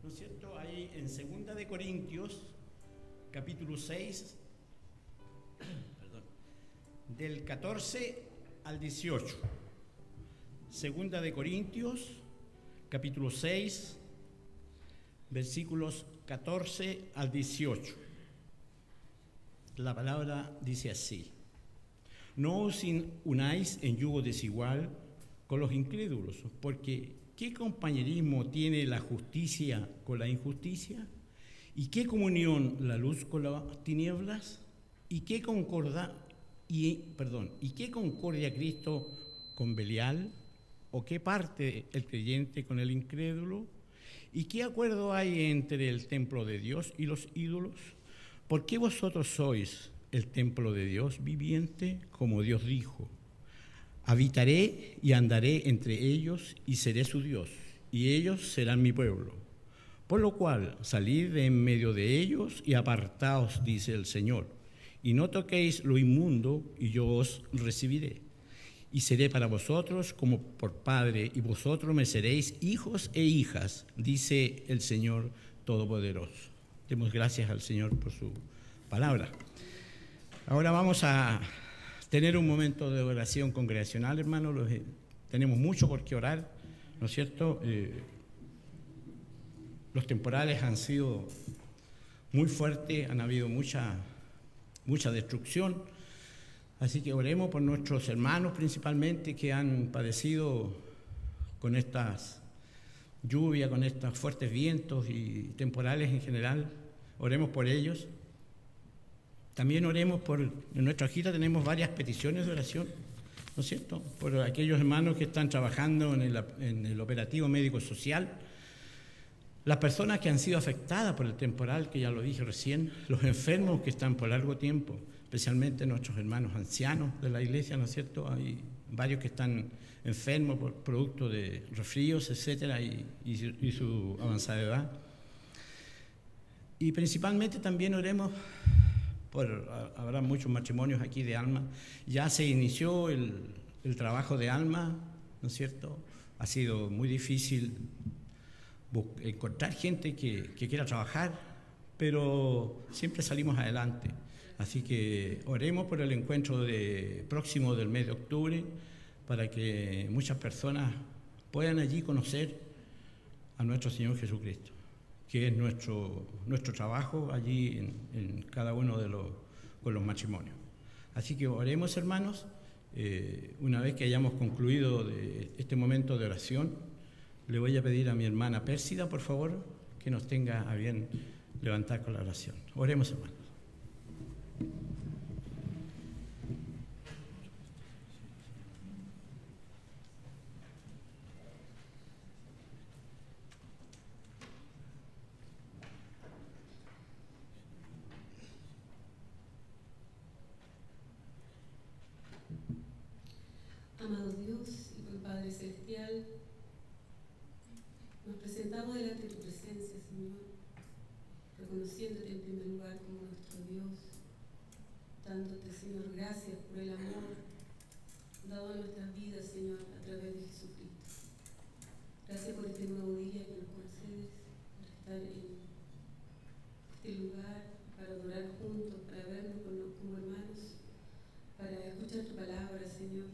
¿no es cierto? Ahí en 2 de Corintios, capítulo 6, perdón, del 14 al 18. 2 de Corintios, capítulo 6, versículos 14 al 18. La palabra dice así: no os unáis en yugo desigual con los incrédulos, porque ¿qué compañerismo tiene la justicia con la injusticia? ¿Y qué comunión la luz con las tinieblas? ¿Y qué concordia Cristo con Belial? ¿O qué parte el creyente con el incrédulo? ¿Y qué acuerdo hay entre el templo de Dios y los ídolos? ¿Por qué vosotros sois el templo de Dios viviente? Como Dios dijo: habitaré y andaré entre ellos y seré su Dios, y ellos serán mi pueblo. Por lo cual, salid de en medio de ellos y apartaos, dice el Señor, y no toquéis lo inmundo, y yo os recibiré. Y seré para vosotros como por padre, y vosotros me seréis hijos e hijas, dice el Señor Todopoderoso. Demos gracias al Señor por su palabra. Ahora vamos a tener un momento de oración congregacional, hermanos. Tenemos mucho por qué orar, ¿no es cierto? Los temporales han sido muy fuertes, han habido mucha destrucción. Así que oremos por nuestros hermanos principalmente que han padecido con estas lluvias, con estos fuertes vientos y temporales en general. Oremos por ellos. También oremos por, en nuestra hojita tenemos varias peticiones de oración, ¿no es cierto? Por aquellos hermanos que están trabajando en el operativo médico-social, las personas que han sido afectadas por el temporal, que ya lo dije recién, los enfermos que están por largo tiempo, especialmente nuestros hermanos ancianos de la iglesia, ¿no es cierto? Hay varios que están enfermos por producto de resfríos, etcétera, y su avanzada edad. Y principalmente también oremos habrá muchos matrimonios aquí de alma. Ya se inició el trabajo de alma, ¿no es cierto? Ha sido muy difícil encontrar gente que quiera trabajar, pero siempre salimos adelante. Así que oremos por el encuentro próximo del mes de octubre, para que muchas personas puedan allí conocer a nuestro Señor Jesucristo, que es nuestro trabajo allí en cada uno con los matrimonios. Así que oremos, hermanos. Una vez que hayamos concluido este momento de oración, le voy a pedir a mi hermana Pérsida, por favor, que nos tenga a bien levantar con la oración. Oremos, hermanos. Amado Dios y buen Padre Celestial, nos presentamos delante de tu presencia, Señor, reconociéndote en primer lugar como nuestro Dios, dándote, Señor, gracias por el amor dado a nuestras vidas, Señor, a través de Jesucristo. Gracias por este nuevo día que nos concedes, por estar en este lugar, para adorar juntos, para vernos como hermanos, para escuchar tu palabra, Señor.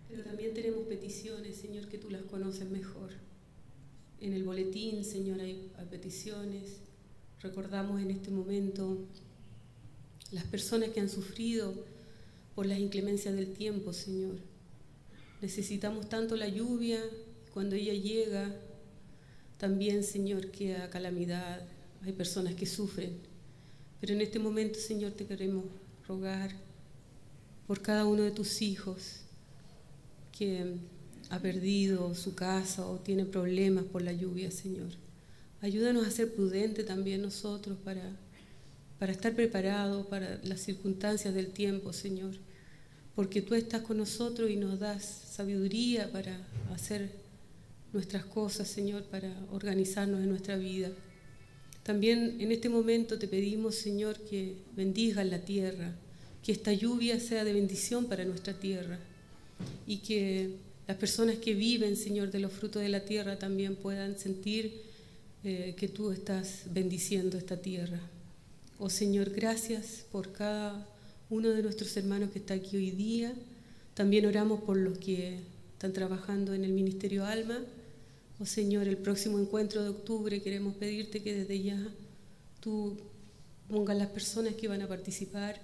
Pero también tenemos peticiones, Señor, que tú las conoces mejor. En el boletín, Señor, hay peticiones. Recordamos en este momento las personas que han sufrido por las inclemencias del tiempo, Señor. Necesitamos tanto la lluvia, cuando ella llega, también, Señor, queda calamidad. Hay personas que sufren. Pero en este momento, Señor, te queremos rogar por cada uno de tus hijos que ha perdido su casa o tiene problemas por la lluvia, Señor. Ayúdanos a ser prudentes también nosotros para estar preparados para las circunstancias del tiempo, Señor, porque tú estás con nosotros y nos das sabiduría para hacer nuestras cosas, Señor, para organizarnos en nuestra vida. También en este momento te pedimos, Señor, que bendigas la tierra, que esta lluvia sea de bendición para nuestra tierra, y que las personas que viven, Señor, de los frutos de la tierra también puedan sentir que tú estás bendiciendo esta tierra. Oh Señor, gracias por cada uno de nuestros hermanos que está aquí hoy día. También oramos por los que están trabajando en el Ministerio Alma. Oh Señor, el próximo encuentro de octubre queremos pedirte que desde ya tú pongas las personas que van a participar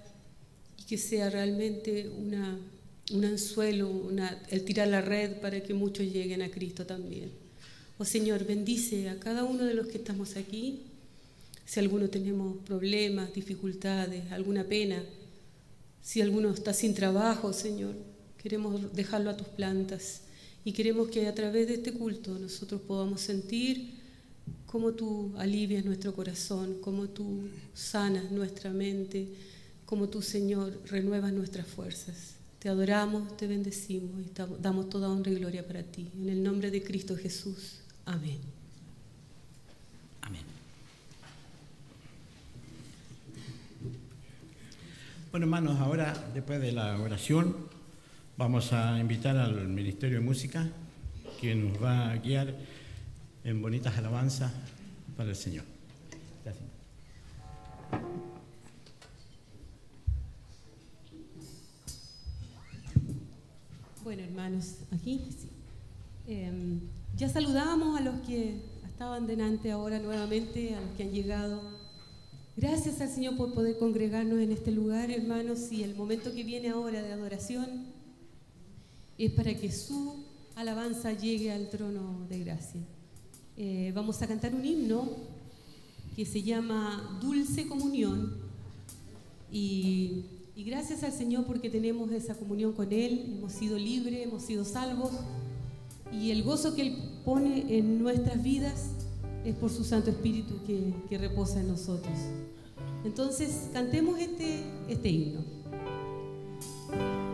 y que sea realmente un anzuelo, el tirar la red para que muchos lleguen a Cristo también. Oh Señor, bendice a cada uno de los que estamos aquí. Si alguno tenemos problemas, dificultades, alguna pena, si alguno está sin trabajo, Señor, queremos dejarlo a tus plantas y queremos que a través de este culto nosotros podamos sentir cómo tú alivias nuestro corazón, cómo tú sanas nuestra mente, cómo tú, Señor, renuevas nuestras fuerzas. Te adoramos, te bendecimos y damos toda honra y gloria para ti. En el nombre de Cristo Jesús. Amén. Amén. Bueno, hermanos, ahora, después de la oración, vamos a invitar al Ministerio de Música, quien nos va a guiar en bonitas alabanzas para el Señor. Gracias. Bueno, hermanos, aquí sí. Ya saludamos a los que estaban delante ahora nuevamente, a los que han llegado. Gracias al Señor por poder congregarnos en este lugar, hermanos, y el momento que viene ahora de adoración es para que su alabanza llegue al trono de gracia. Vamos a cantar un himno que se llama Dulce Comunión y gracias al Señor porque tenemos esa comunión con Él, hemos sido libres, hemos sido salvos y el gozo que Él pone en nuestras vidas es por su Santo Espíritu que reposa en nosotros. Entonces cantemos este himno. Amor.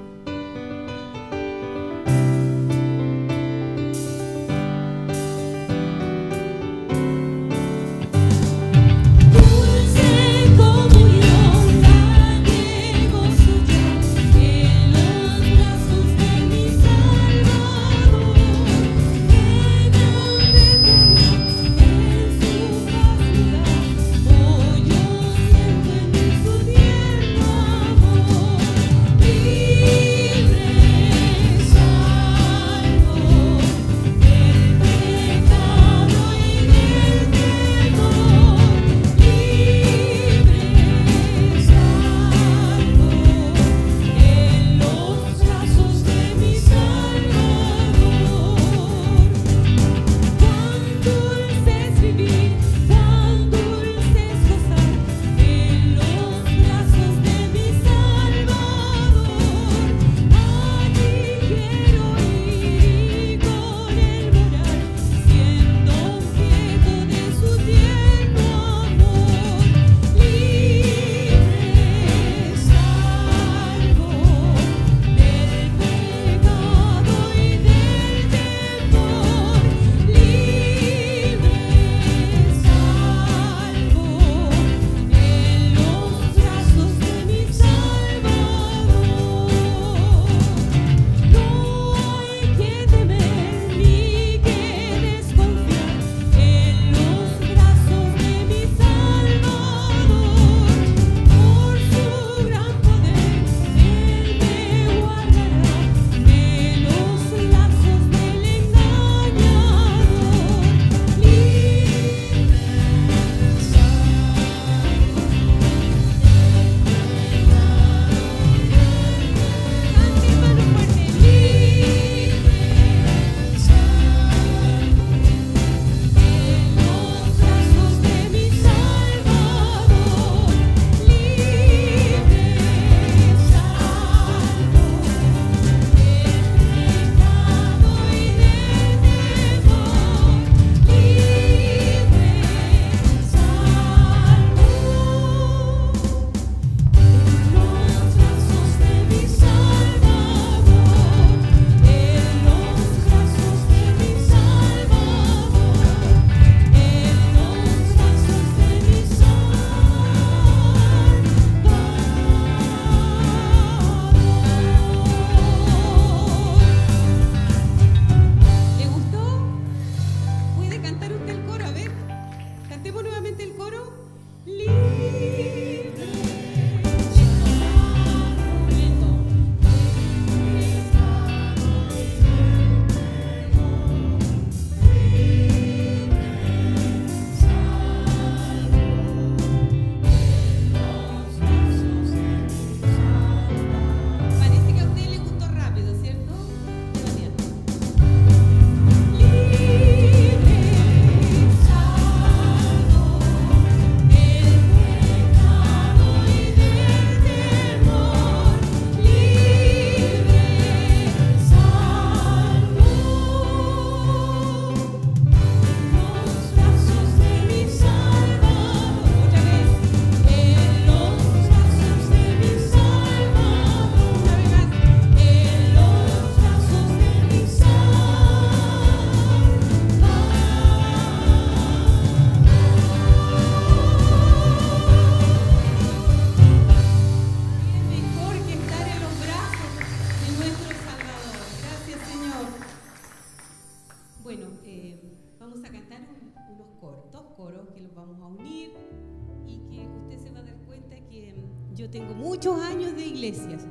Yo tengo muchos años de iglesias,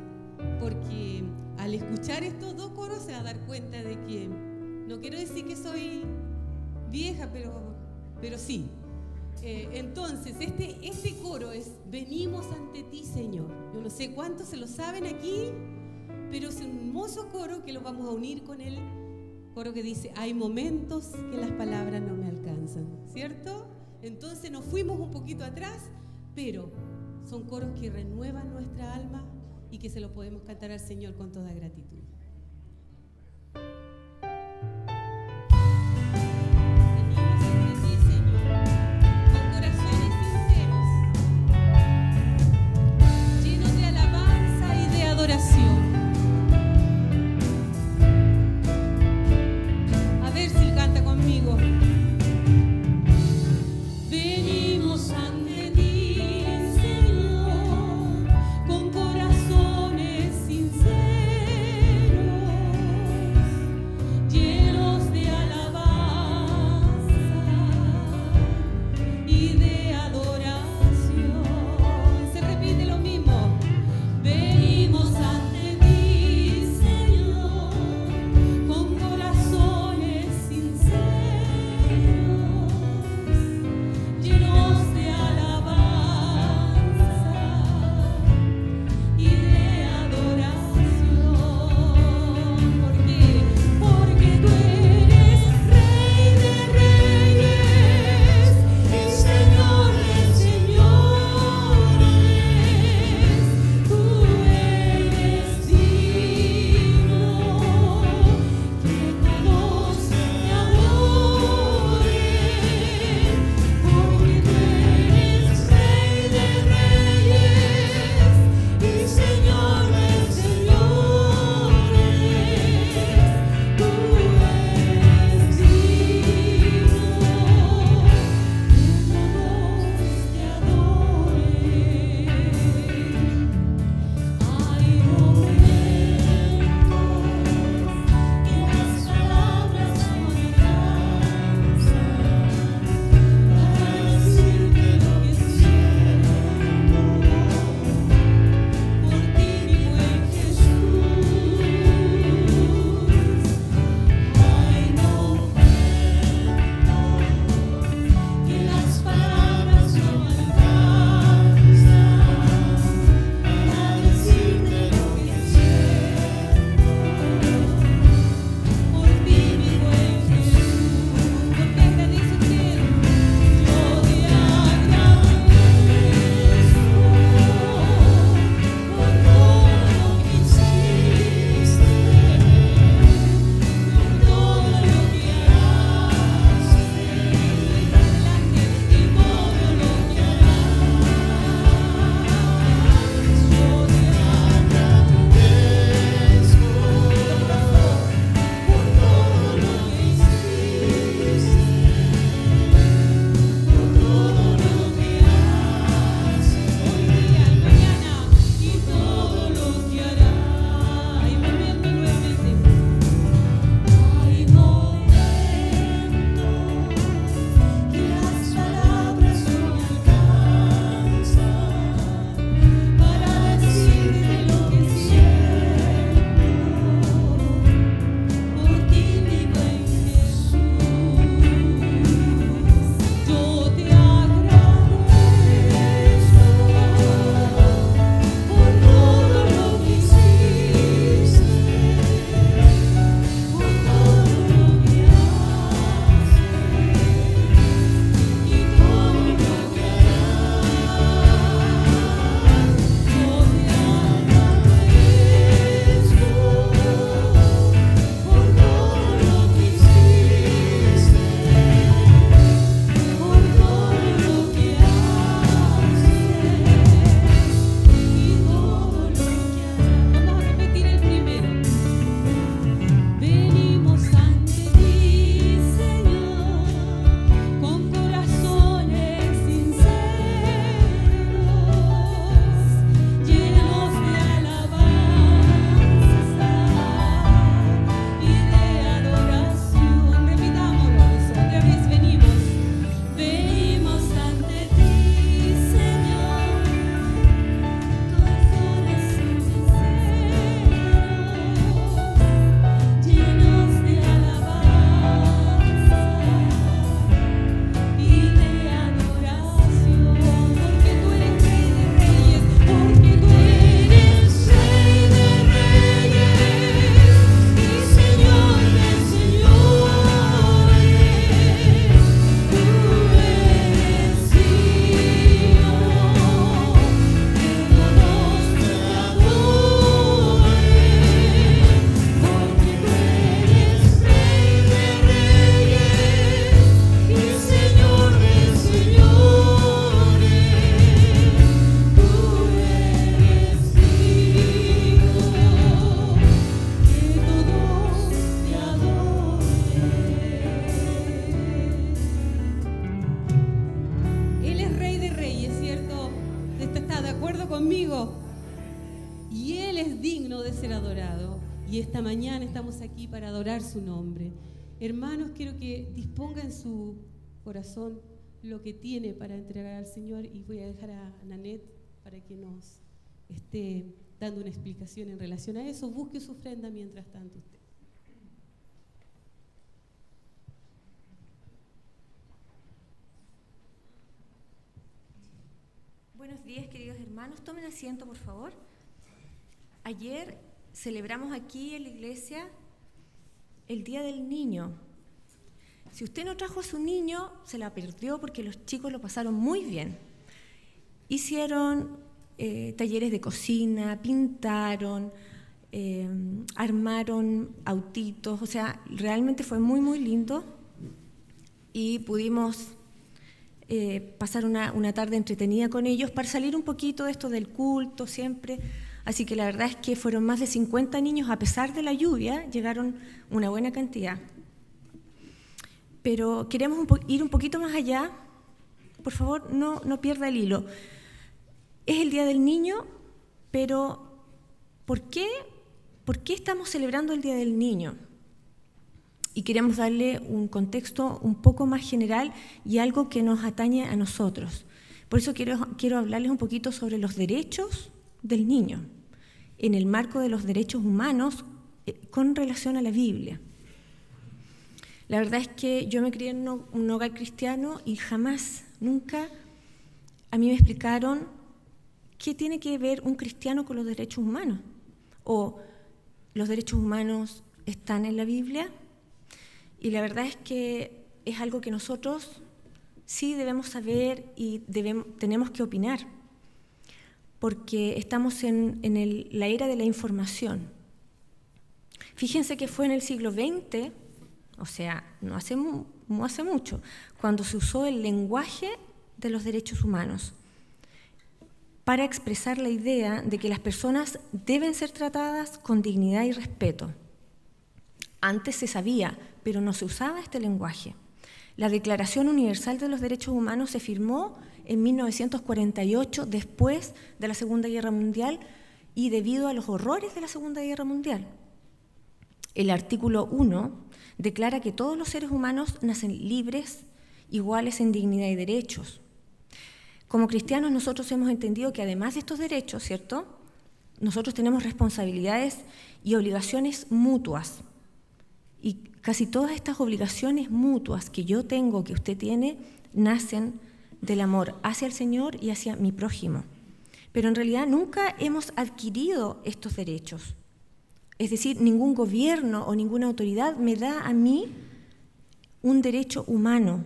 porque al escuchar estos dos coros se va a dar cuenta de que, no quiero decir que soy vieja, pero sí. Entonces, este coro es: venimos ante ti, Señor. Yo no sé cuántos se lo saben aquí, pero es un hermoso coro que lo vamos a unir con el coro que dice: hay momentos que las palabras no me alcanzan, ¿cierto? Entonces nos fuimos un poquito atrás, pero son coros que renuevan nuestra alma y que se lo podemos cantar al Señor con toda gratitud. Venimos ante ti, Señor, con corazones sinceros, llenos de alabanza y de adoración. A ver si canta conmigo. Venimos ante ti, Señor, con corazones sinceros. conmigo. Y Él es digno de ser adorado. Y esta mañana estamos aquí para adorar su nombre. Hermanos, quiero que disponga en su corazón lo que tiene para entregar al Señor, y voy a dejar a Nanette para que nos esté dando una explicación en relación a eso. Busque su ofrenda mientras tanto usted. Buenos días, queridos hermanos. Tomen asiento, por favor. Ayer celebramos aquí en la iglesia el Día del Niño. Si usted no trajo a su niño, se la perdió, porque los chicos lo pasaron muy bien. Hicieron talleres de cocina, pintaron, armaron autitos, o sea, realmente fue muy, muy lindo, y pudimos pasar una tarde entretenida con ellos para salir un poquito de esto del culto siempre. Así que la verdad es que fueron más de 50 niños, a pesar de la lluvia, llegaron una buena cantidad. Pero queremos ir un poquito más allá. Por favor, no pierda el hilo. Es el Día del Niño, pero ¿por qué estamos celebrando el Día del Niño? Y queremos darle un contexto un poco más general y algo que nos atañe a nosotros. Por eso quiero hablarles un poquito sobre los derechos del niño, en el marco de los derechos humanos con relación a la Biblia. La verdad es que yo me crié en un hogar cristiano y jamás, nunca, a mí me explicaron qué tiene que ver un cristiano con los derechos humanos. O los derechos humanos están en la Biblia, y la verdad es que es algo que nosotros sí debemos saber y tenemos que opinar, porque estamos en la era de la información. Fíjense que fue en el siglo XX, o sea, no hace mucho, cuando se usó el lenguaje de los derechos humanos para expresar la idea de que las personas deben ser tratadas con dignidad y respeto. Antes se sabía, pero no se usaba este lenguaje. La Declaración Universal de los Derechos Humanos se firmó en 1948, después de la Segunda Guerra Mundial y debido a los horrores de la Segunda Guerra Mundial. El artículo 1 declara que todos los seres humanos nacen libres, iguales en dignidad y derechos. Como cristianos nosotros hemos entendido que además de estos derechos, ¿cierto?, nosotros tenemos responsabilidades y obligaciones mutuas. Y casi todas estas obligaciones mutuas que yo tengo, que usted tiene, nacen del amor hacia el Señor y hacia mi prójimo. Pero en realidad nunca hemos adquirido estos derechos. Es decir, ningún gobierno o ninguna autoridad me da a mí un derecho humano,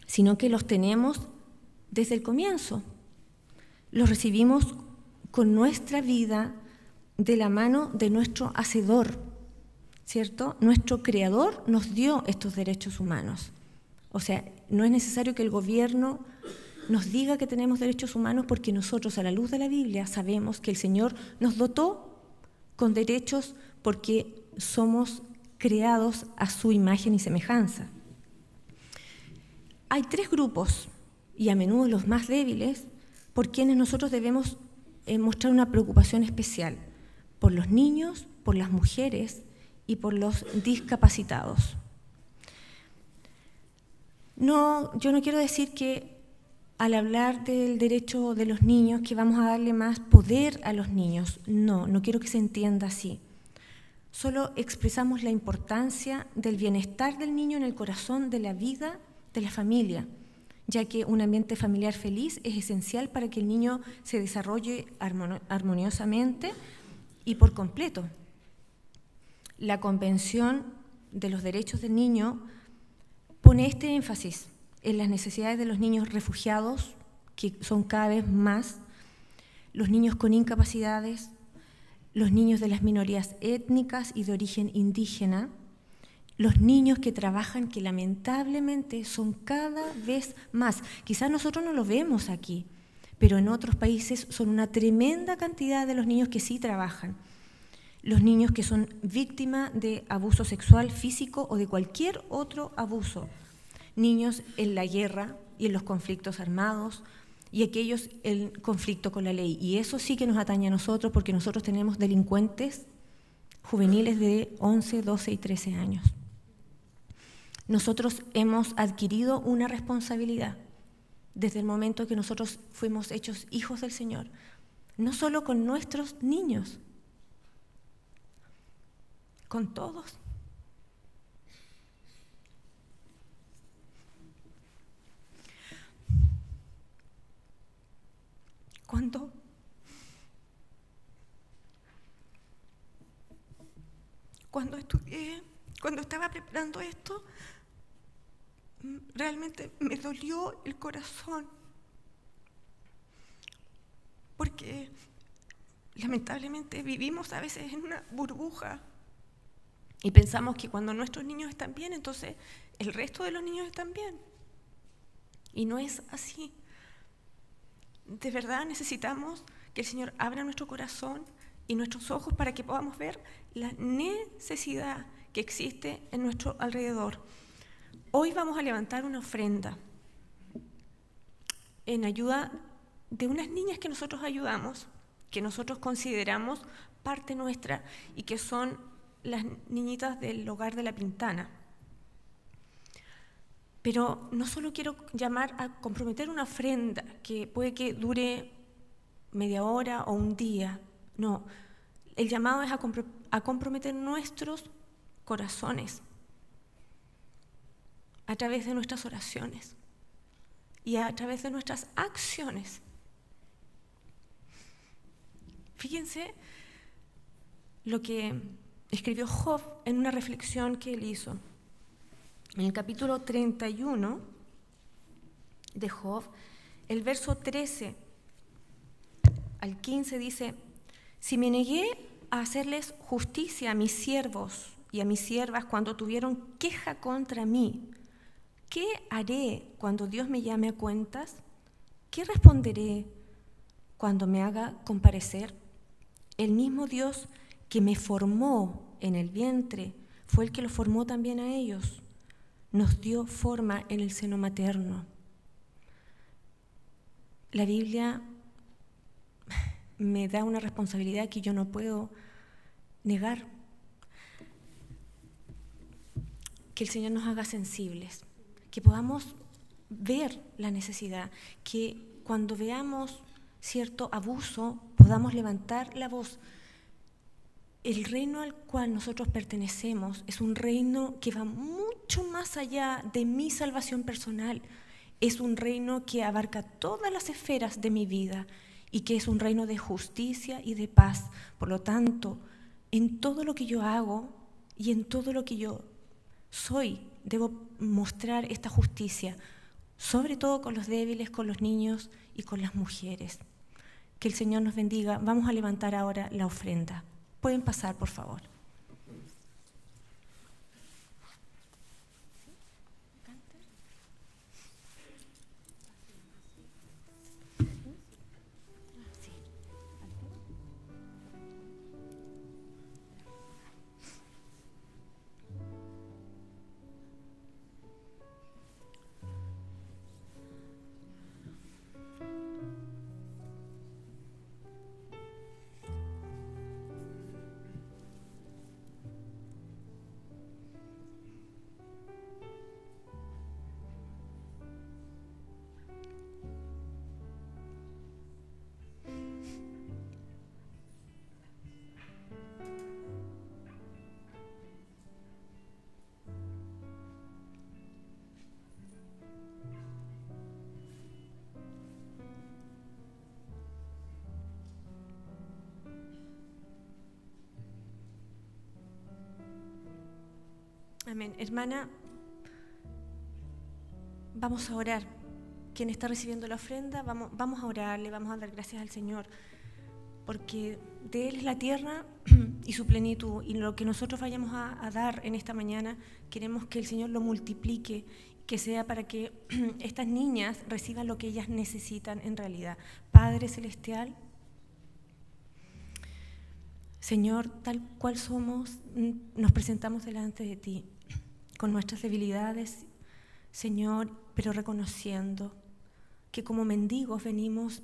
sino que los tenemos desde el comienzo. Los recibimos con nuestra vida de la mano de nuestro Hacedor, ¿cierto? Nuestro Creador nos dio estos derechos humanos. O sea, no es necesario que el gobierno nos diga que tenemos derechos humanos, porque nosotros, a la luz de la Biblia, sabemos que el Señor nos dotó con derechos porque somos creados a su imagen y semejanza. Hay tres grupos, y a menudo los más débiles, por quienes nosotros debemos mostrar una preocupación especial: por los niños, por las mujeres y por los discapacitados. Yo no quiero decir que al hablar del derecho de los niños que vamos a darle más poder a los niños. No quiero que se entienda así. Solo expresamos la importancia del bienestar del niño en el corazón de la vida de la familia, ya que un ambiente familiar feliz es esencial para que el niño se desarrolle armoniosamente y por completo. La Convención de los Derechos del Niño pone este énfasis en las necesidades de los niños refugiados, que son cada vez más, los niños con incapacidades, los niños de las minorías étnicas y de origen indígena, los niños que trabajan, que lamentablemente son cada vez más. Quizás nosotros no lo vemos aquí, pero en otros países son una tremenda cantidad de los niños que sí trabajan. Los niños que son víctimas de abuso sexual, físico o de cualquier otro abuso. Niños en la guerra y en los conflictos armados, y aquellos en conflicto con la ley. Y eso sí que nos atañe a nosotros, porque nosotros tenemos delincuentes juveniles de 11, 12 y 13 años. Nosotros hemos adquirido una responsabilidad desde el momento que nosotros fuimos hechos hijos del Señor, no solo con nuestros niños, con todos. Cuando estudié, cuando estaba preparando esto, realmente me dolió el corazón, porque lamentablemente vivimos a veces en una burbuja y pensamos que cuando nuestros niños están bien, entonces el resto de los niños están bien. Y no es así. De verdad necesitamos que el Señor abra nuestro corazón y nuestros ojos para que podamos ver la necesidad que existe en nuestro alrededor. Hoy vamos a levantar una ofrenda en ayuda de unas niñas que nosotros ayudamos, que nosotros consideramos parte nuestra y que son las niñitas del hogar de La Pintana. Pero no solo quiero llamar a comprometer una ofrenda que puede que dure media hora o un día. No, el llamado es a comprometer nuestros corazones a través de nuestras oraciones y a través de nuestras acciones. Fíjense lo que escribió Job en una reflexión que él hizo. En el capítulo 31 de Job, el verso 13 al 15 dice: si me negué a hacerles justicia a mis siervos y a mis siervas cuando tuvieron queja contra mí, ¿qué haré cuando Dios me llame a cuentas? ¿Qué responderé cuando me haga comparecer? El mismo Dios que me formó en el vientre fue el que los formó también a ellos. Nos dio forma en el seno materno. La Biblia me da una responsabilidad que yo no puedo negar. Que el Señor nos haga sensibles, que podamos ver la necesidad, que cuando veamos cierto abuso podamos levantar la voz. El reino al cual nosotros pertenecemos es un reino que va mucho más allá de mi salvación personal. Es un reino que abarca todas las esferas de mi vida y que es un reino de justicia y de paz. Por lo tanto, en todo lo que yo hago y en todo lo que yo soy, debo mostrar esta justicia, sobre todo con los débiles, con los niños y con las mujeres. Que el Señor nos bendiga. Vamos a levantar ahora la ofrenda. Pueden pasar, por favor. Amén. Hermana, vamos a orar. Quien está recibiendo la ofrenda, vamos a orarle, vamos a dar gracias al Señor, porque de Él es la tierra y su plenitud, y lo que nosotros vayamos a dar en esta mañana, queremos que el Señor lo multiplique, que sea para que estas niñas reciban lo que ellas necesitan en realidad. Padre Celestial, Señor, tal cual somos, nos presentamos delante de ti, con nuestras debilidades, Señor, pero reconociendo que como mendigos venimos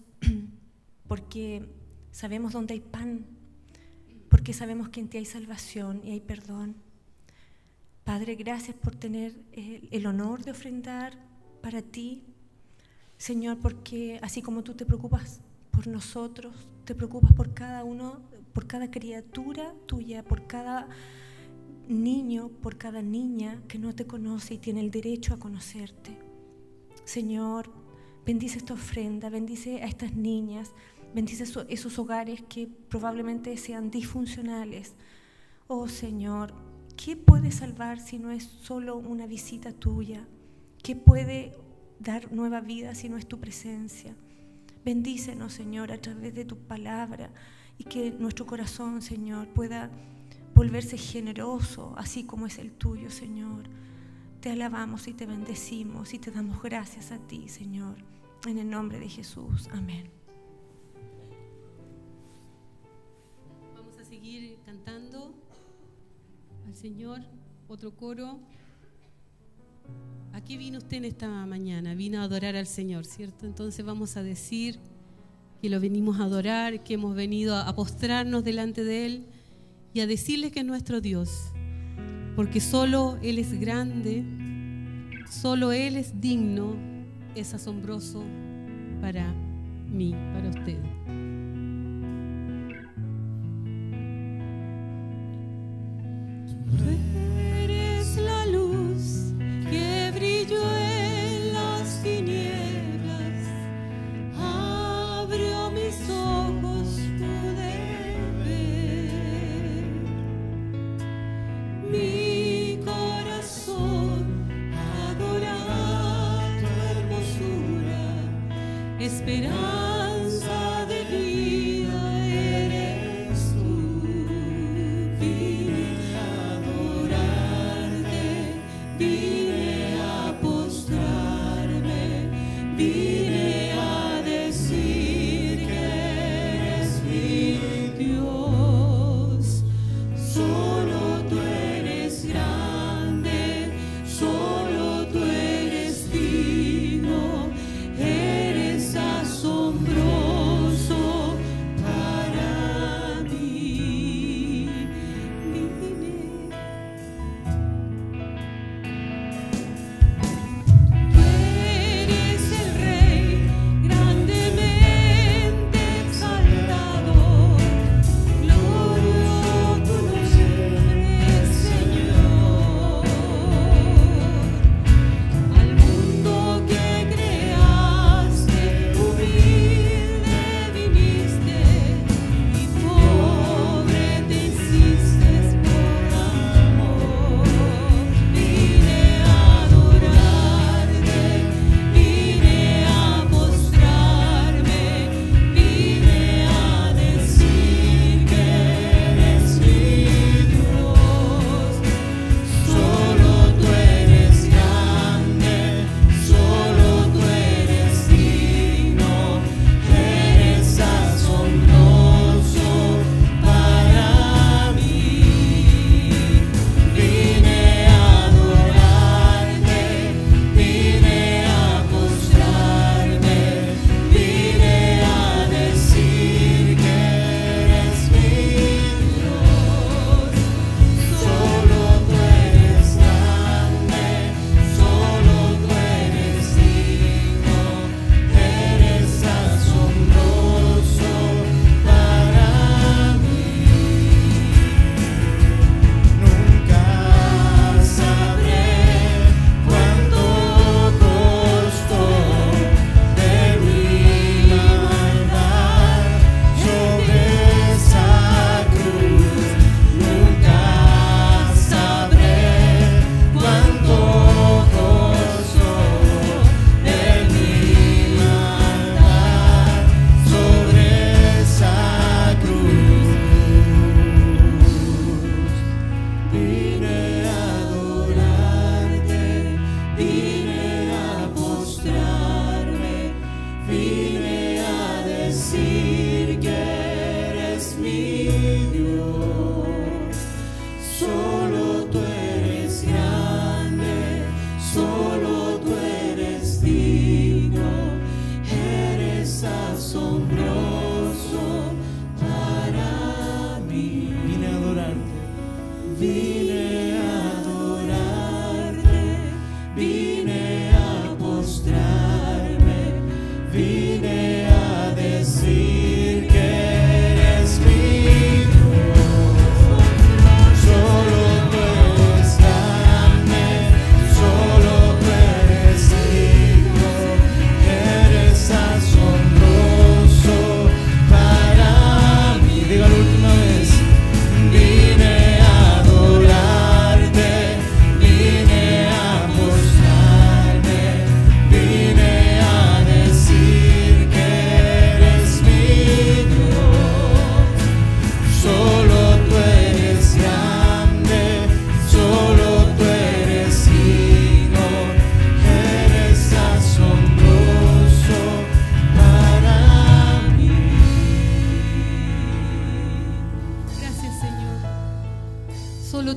porque sabemos dónde hay pan, porque sabemos que en ti hay salvación y hay perdón. Padre, gracias por tener el honor de ofrendar para ti, Señor, porque así como tú te preocupas por nosotros, te preocupas por cada uno, por cada criatura tuya, por cada niño, por cada niña que no te conoce y tiene el derecho a conocerte. Señor, bendice esta ofrenda, bendice a estas niñas, bendice esos hogares que probablemente sean disfuncionales. Oh Señor, ¿qué puede salvar si no es solo una visita tuya? ¿Qué puede dar nueva vida si no es tu presencia? Bendícenos, Señor, a través de tu palabra, y que nuestro corazón, Señor, pueda volverse generoso, así como es el tuyo, Señor. Te alabamos y te bendecimos y te damos gracias a ti, Señor, en el nombre de Jesús. Amén. Vamos a seguir cantando al Señor, otro coro. ¿A qué vino usted en esta mañana? Vino a adorar al Señor, ¿cierto? Entonces vamos a decir que lo venimos a adorar, que hemos venido a postrarnos delante de Él y a decirle que es nuestro Dios, porque solo Él es grande, solo Él es digno, es asombroso para mí, para usted. Eres la luz que brilló en las tinieblas, abrió mis ojos, pude ver. Mi corazón adora tu hermosura, esperanza de vida eres tú. Vine a adorarte, vine a postrarme, vine a decir que eres mi Dios. Solo tú eres grande, solo tú eres digno, eres asombroso para mí. Tú eres el Rey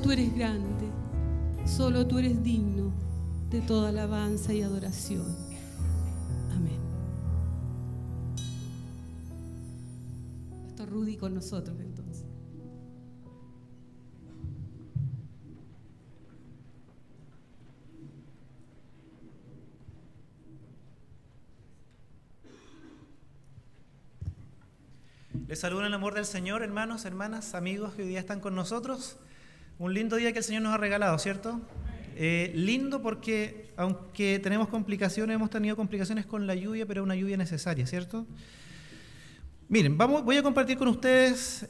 tú eres grande, solo tú eres digno de toda alabanza y adoración. Amén. Pastor Rudy con nosotros entonces. Les saludo en el amor del Señor, hermanos, hermanas, amigos que hoy día están con nosotros. Un lindo día que el Señor nos ha regalado, ¿cierto? Lindo porque, aunque tenemos complicaciones, hemos tenido complicaciones con la lluvia, pero es una lluvia necesaria, ¿cierto? Miren, voy a compartir con ustedes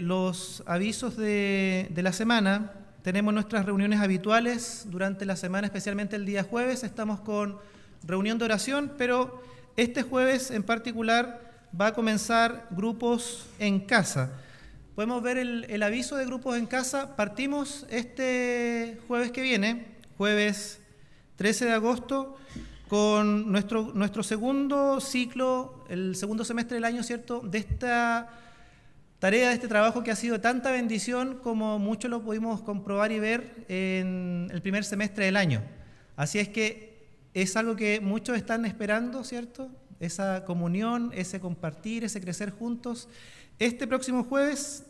los avisos de la semana. Tenemos nuestras reuniones habituales durante la semana, especialmente el día jueves. Estamos con reunión de oración, pero este jueves en particular va a comenzar grupos en casa. Podemos ver el aviso de grupos en casa. Partimos este jueves que viene, jueves 13 de agosto, con nuestro segundo ciclo, el segundo semestre del año, ¿cierto?, de esta tarea, de este trabajo que ha sido de tanta bendición como muchos lo pudimos comprobar y ver en el primer semestre del año. Así es que es algo que muchos están esperando, ¿cierto?, esa comunión, ese compartir, ese crecer juntos. Este próximo jueves,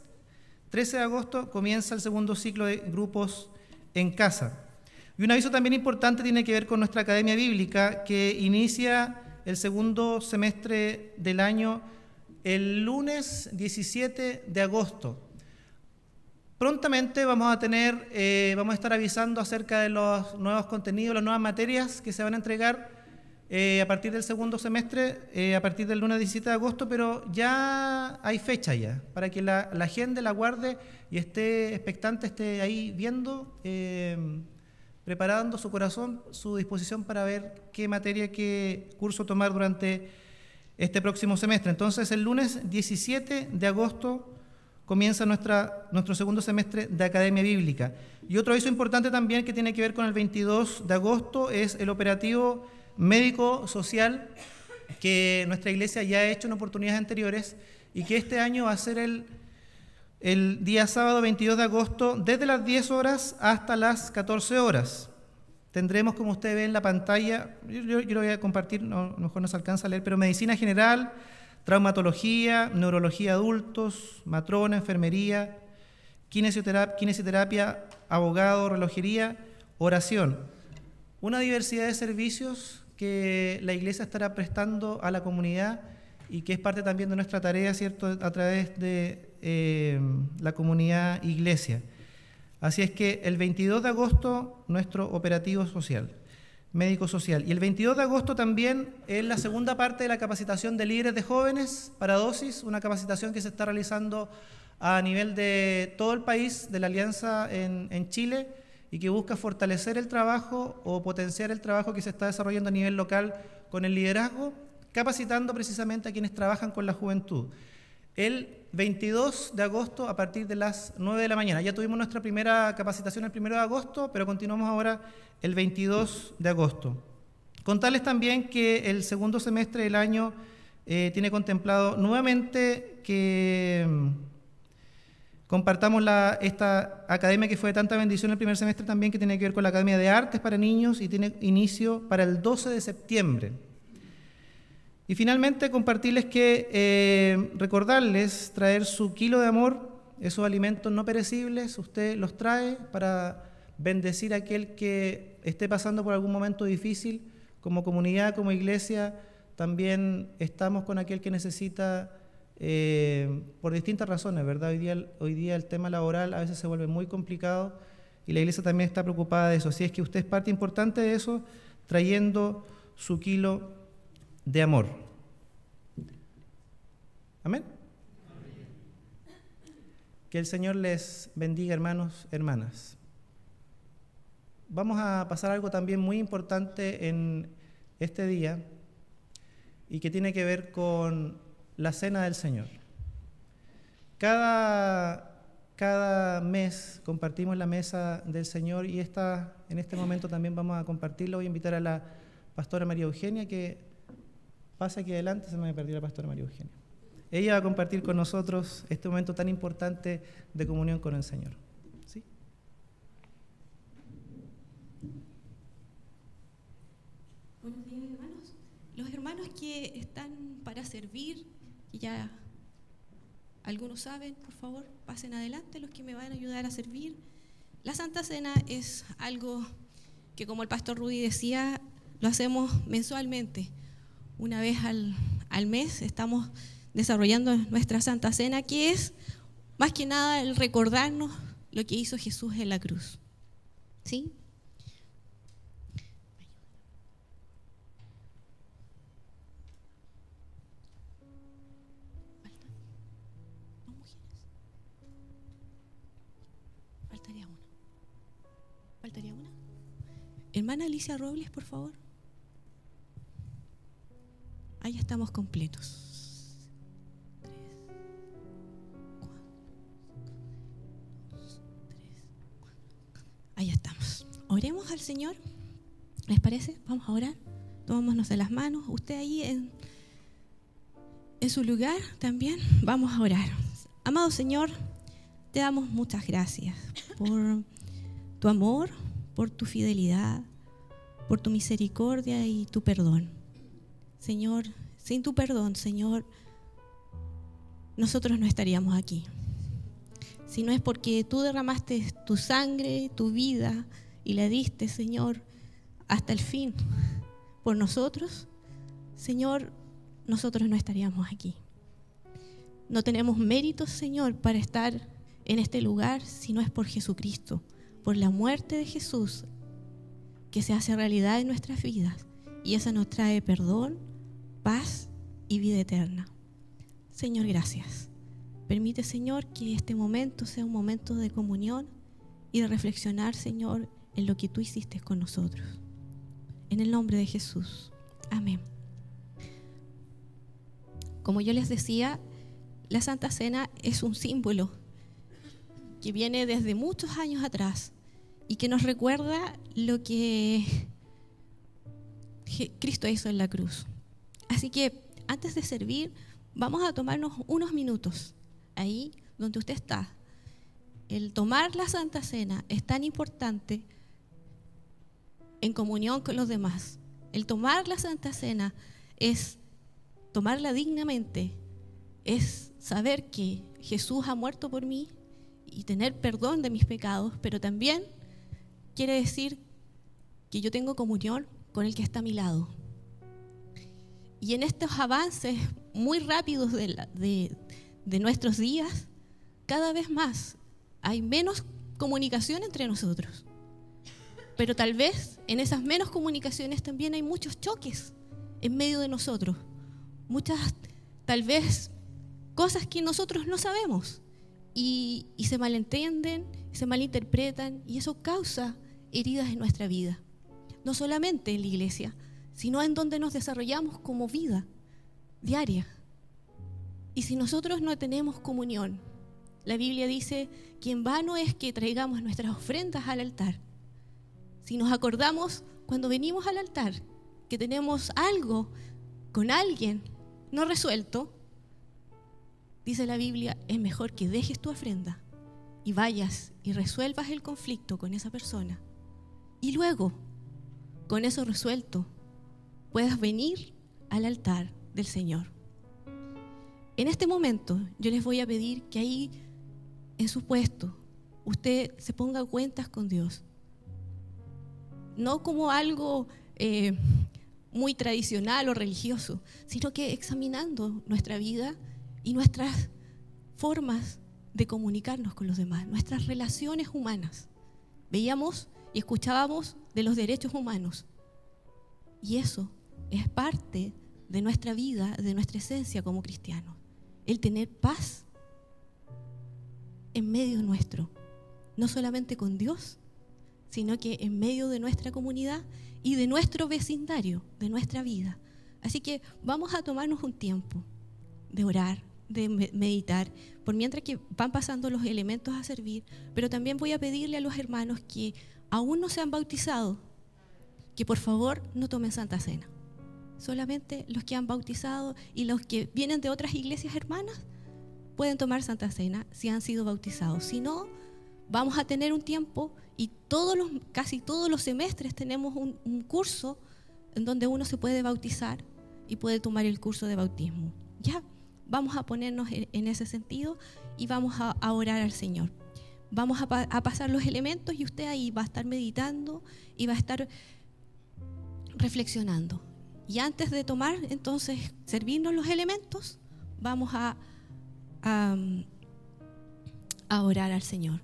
13 de agosto, comienza el segundo ciclo de grupos en casa. Y un aviso también importante tiene que ver con nuestra Academia Bíblica, que inicia el segundo semestre del año el lunes 17 de agosto. Prontamente vamos a estar avisando acerca de los nuevos contenidos, las nuevas materias que se van a entregar a partir del segundo semestre, a partir del lunes 17 de agosto, pero ya hay fecha ya, para que la gente la guarde y esté expectante, esté ahí viendo, preparando su corazón, su disposición para ver qué materia, qué curso tomar durante este próximo semestre. Entonces, el lunes 17 de agosto comienza nuestro segundo semestre de Academia Bíblica. Y otro aviso importante también que tiene que ver con el 22 de agosto es el operativo médico-social que nuestra iglesia ya ha hecho en oportunidades anteriores y que este año va a ser el día sábado 22 de agosto desde las 10 horas hasta las 14 horas. Tendremos, como ustedes ven en la pantalla, yo lo voy a compartir, a lo mejor no se alcanza a leer, pero medicina general, traumatología, neurología adultos, matrona, enfermería, kinesioterapia, abogado, relojería, oración. Una diversidad de servicios que la iglesia estará prestando a la comunidad y que es parte también de nuestra tarea, ¿cierto?, a través de la comunidad iglesia. Así es que el 22 de agosto, nuestro operativo social, médico-social. Y el 22 de agosto también es la segunda parte de la capacitación de líderes de jóvenes para dosis, una capacitación que se está realizando a nivel de todo el país, de la Alianza en Chile, y que busca fortalecer el trabajo o potenciar el trabajo que se está desarrollando a nivel local con el liderazgo, capacitando precisamente a quienes trabajan con la juventud. El 22 de agosto a partir de las 9 de la mañana. Ya tuvimos nuestra primera capacitación el 1 de agosto, pero continuamos ahora el 22 de agosto. Contarles también que el segundo semestre del año tiene contemplado nuevamente que compartamos esta academia que fue de tanta bendición el primer semestre también, que tiene que ver con la Academia de Artes para niños y tiene inicio para el 12 de septiembre. Y finalmente compartirles que, recordarles traer su kilo de amor, esos alimentos no perecibles, usted los trae para bendecir a aquel que esté pasando por algún momento difícil. Como comunidad, como iglesia, también estamos con aquel que necesita por distintas razones, ¿verdad? Hoy día el tema laboral a veces se vuelve muy complicado y la iglesia también está preocupada de eso. Así es que usted es parte importante de eso, trayendo su kilo de amor. Amén. Que el Señor les bendiga, hermanos, hermanas. Vamos a pasar algo también muy importante en este día y que tiene que ver con la cena del Señor. Cada mes compartimos la mesa del Señor y en este momento también vamos a compartirlo. Voy a invitar a la pastora María Eugenia que pase aquí adelante. Se me perdió la pastora María Eugenia. Ella va a compartir con nosotros este momento tan importante de comunión con el Señor. ¿Sí? Buenos días, hermanos. Los hermanos que están para servir, que ya algunos saben, por favor, pasen adelante, los que me van a ayudar a servir. La Santa Cena es algo que, como el pastor Rudy decía, lo hacemos mensualmente. Una vez al mes estamos desarrollando nuestra Santa Cena, que es más que nada el recordarnos lo que hizo Jesús en la cruz. ¿Sí? Faltaría una. Hermana Alicia Robles, por favor. Ahí estamos completos. 3, 4, 3, 4. Ahí estamos. Oremos al Señor. ¿Les parece? Vamos a orar. Tomémonos de las manos. Usted ahí en su lugar también. Vamos a orar. Amado Señor, te damos muchas gracias por tu amor, por tu fidelidad, por tu misericordia y tu perdón. Señor, sin tu perdón, Señor, nosotros no estaríamos aquí. Si no es porque tú derramaste tu sangre, tu vida, y la diste, Señor, hasta el fin por nosotros, Señor, nosotros no estaríamos aquí. No tenemos méritos, Señor, para estar en este lugar si no es por Jesucristo, por la muerte de Jesús que se hace realidad en nuestras vidas, y esa nos trae perdón, paz y vida eterna. Señor, gracias. Permite, Señor, que este momento sea un momento de comunión y de reflexionar, Señor, en lo que tú hiciste con nosotros. En el nombre de Jesús. Amén. Como yo les decía, la Santa Cena es un símbolo que viene desde muchos años atrás y que nos recuerda lo que Cristo hizo en la cruz. Así que antes de servir, vamos a tomarnos unos minutos ahí donde usted está. El tomar la Santa Cena es tan importante en comunión con los demás. El tomar la Santa Cena es tomarla dignamente, es saber que Jesús ha muerto por mí y tener perdón de mis pecados, pero también quiere decir que yo tengo comunión con el que está a mi lado. Y en estos avances muy rápidos de nuestros días, cada vez más hay menos comunicación entre nosotros. Pero tal vez en esas menos comunicaciones también hay muchos choques en medio de nosotros. Muchas, tal vez, cosas que nosotros no sabemos y se malentienden, se malinterpretan, y eso causa heridas en nuestra vida. No solamente en la iglesia, sino en donde nos desarrollamos como vida diaria. Y si nosotros no tenemos comunión, la Biblia dice que en vano es que traigamos nuestras ofrendas al altar. Si nos acordamos cuando venimos al altar que tenemos algo con alguien no resuelto, dice la Biblia, es mejor que dejes tu ofrenda y vayas y resuelvas el conflicto con esa persona. Y luego, con eso resuelto, puedas venir al altar del Señor. En este momento, yo les voy a pedir que ahí, en su puesto, usted se ponga cuentas con Dios. No como algo muy tradicional o religioso, sino que examinando nuestra vida y nuestras formas de comunicarnos con los demás, nuestras relaciones humanas. Veíamos y escuchábamos de los derechos humanos. Y eso es parte de nuestra vida, de nuestra esencia como cristianos. El tener paz en medio nuestro, no solamente con Dios, sino que en medio de nuestra comunidad y de nuestro vecindario, de nuestra vida. Así que vamos a tomarnos un tiempo de orar, de meditar, por mientras que van pasando los elementos a servir, pero también voy a pedirle a los hermanos que aún no se han bautizado, que por favor no tomen Santa Cena. Solamente los que han bautizado y los que vienen de otras iglesias hermanas pueden tomar Santa Cena si han sido bautizados. Si no, vamos a tener un tiempo, y casi todos los semestres tenemos un curso en donde uno se puede bautizar y puede tomar el curso de bautismo. Ya, vamos a ponernos en ese sentido y vamos a orar al Señor. Vamos a pasar los elementos y usted ahí va a estar meditando y va a estar reflexionando. Y antes de tomar, entonces, servirnos los elementos, vamos a orar al Señor.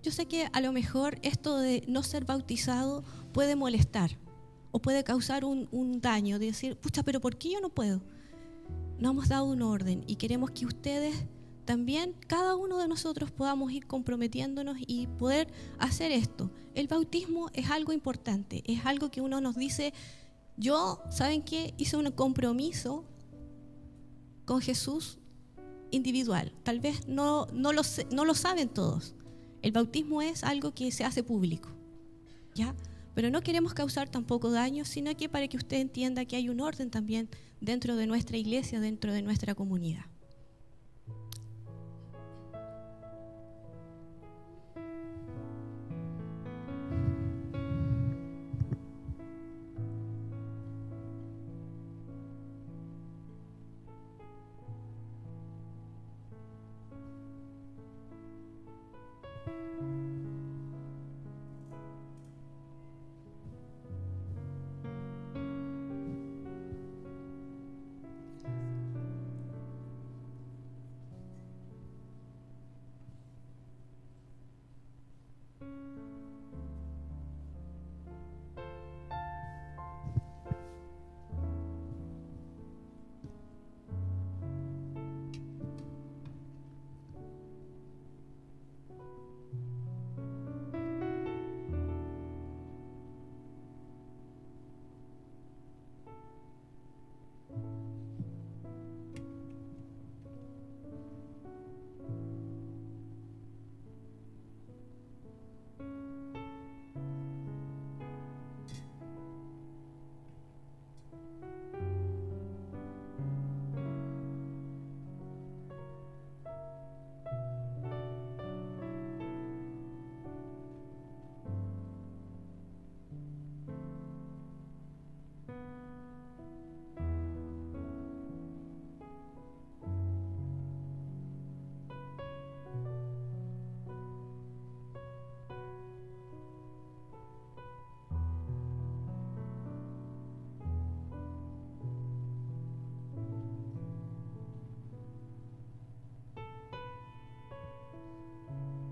Yo sé que a lo mejor esto de no ser bautizado puede molestar o puede causar un daño, de decir, pucha, pero ¿por qué yo no puedo? Nos hemos dado un orden y queremos que ustedes también, cada uno de nosotros, podamos ir comprometiéndonos y poder hacer esto. El bautismo es algo importante, es algo que uno nos dice, yo, ¿saben qué? Hice un compromiso con Jesús individual. Tal vez no lo saben todos. El bautismo es algo que se hace público, ¿ya? Pero no queremos causar tampoco daño, sino que para que usted entienda que hay un orden también dentro de nuestra iglesia, dentro de nuestra comunidad.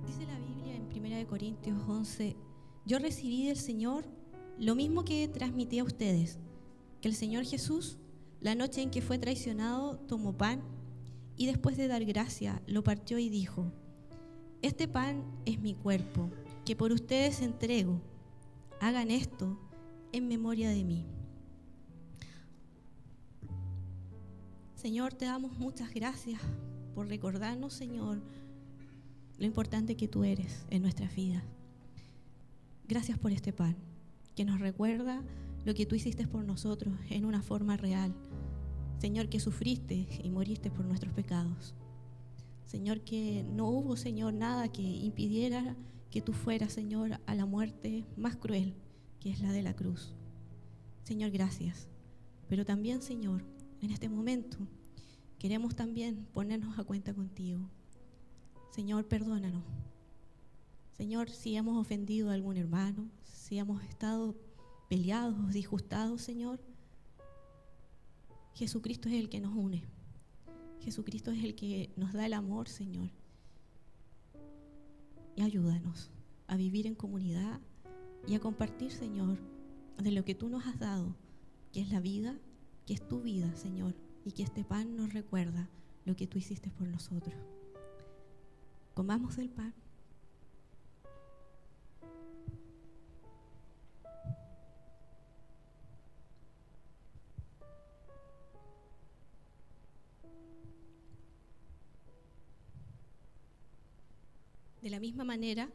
Dice la Biblia en 1 Corintios 11, yo recibí del Señor lo mismo que transmití a ustedes, que el Señor Jesús, la noche en que fue traicionado, tomó pan y después de dar gracia, lo partió y dijo, este pan es mi cuerpo, que por ustedes entrego. Hagan esto en memoria de mí. Señor, te damos muchas gracias por recordarnos, Señor, lo importante que tú eres en nuestras vidas. Gracias por este pan, que nos recuerda lo que tú hiciste por nosotros en una forma real. Señor, que sufriste y moriste por nuestros pecados. Señor, que no hubo, Señor, nada que impidiera que tú fueras, Señor, a la muerte más cruel, que es la de la cruz. Señor, gracias. Pero también, Señor, en este momento queremos también ponernos a cuenta contigo. Señor, perdónanos. Señor, si hemos ofendido a algún hermano, si hemos estado peleados, disgustados, Señor, Jesucristo es el que nos une. Jesucristo es el que nos da el amor, Señor. Y ayúdanos a vivir en comunidad y a compartir, Señor, de lo que tú nos has dado, que es la vida, que es tu vida, Señor, y que este pan nos recuerda lo que tú hiciste por nosotros. Comamos el pan. De la misma manera,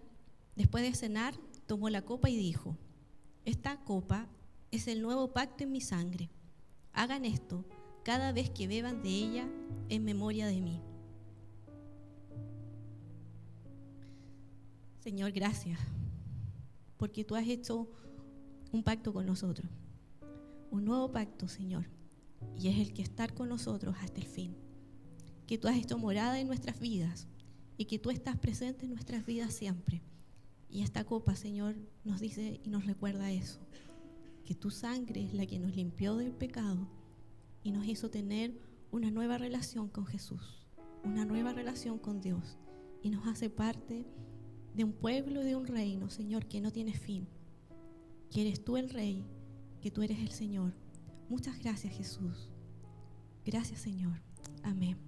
después de cenar, tomó la copa y dijo, esta copa es el nuevo pacto en mi sangre. Hagan esto cada vez que beban de ella en memoria de mí. Señor, gracias, porque tú has hecho un pacto con nosotros, un nuevo pacto, Señor, y es el que estar con nosotros hasta el fin. Que tú has hecho morada en nuestras vidas y que tú estás presente en nuestras vidas siempre. Y esta copa, Señor, nos dice y nos recuerda eso, que tu sangre es la que nos limpió del pecado y nos hizo tener una nueva relación con Jesús, una nueva relación con Dios, y nos hace parte de un pueblo, de un reino, Señor, que no tiene fin, que eres tú el Rey, que tú eres el Señor. Muchas gracias, Jesús. Gracias, Señor. Amén.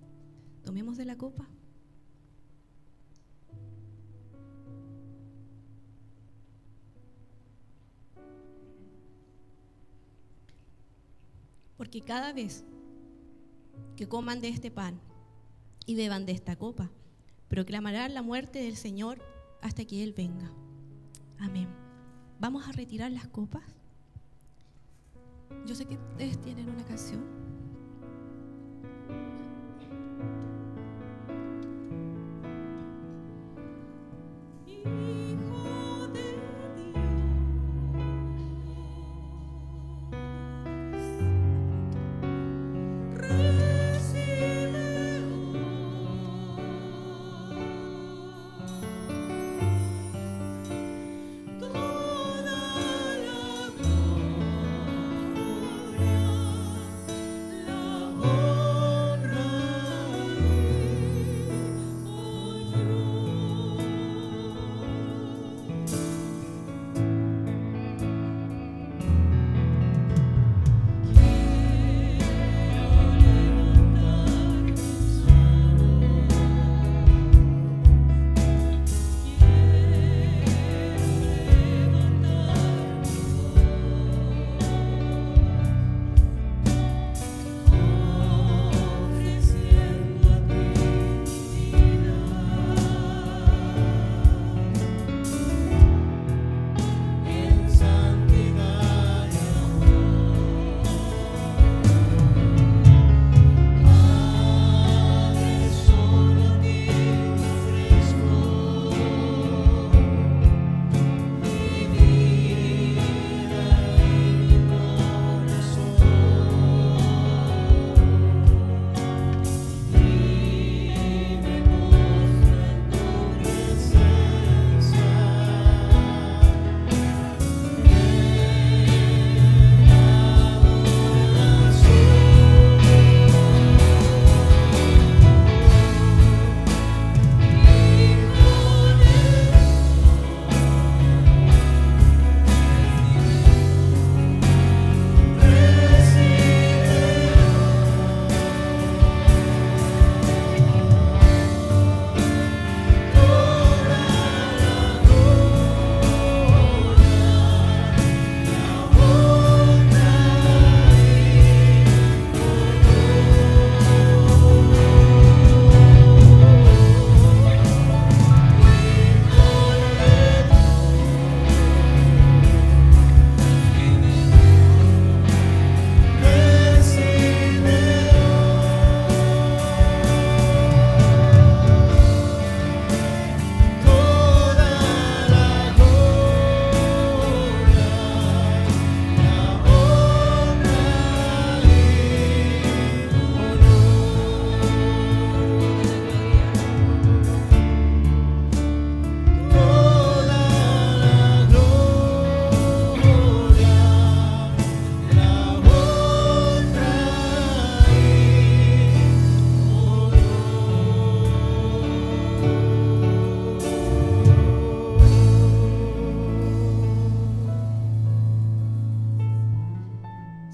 Tomemos de la copa. Porque cada vez que coman de este pan y beban de esta copa, proclamarán la muerte del Señor hasta que Él venga. Amén. Vamos a retirar las copas. Yo sé que ustedes tienen una canción. Hijo de Dios, recibe toda la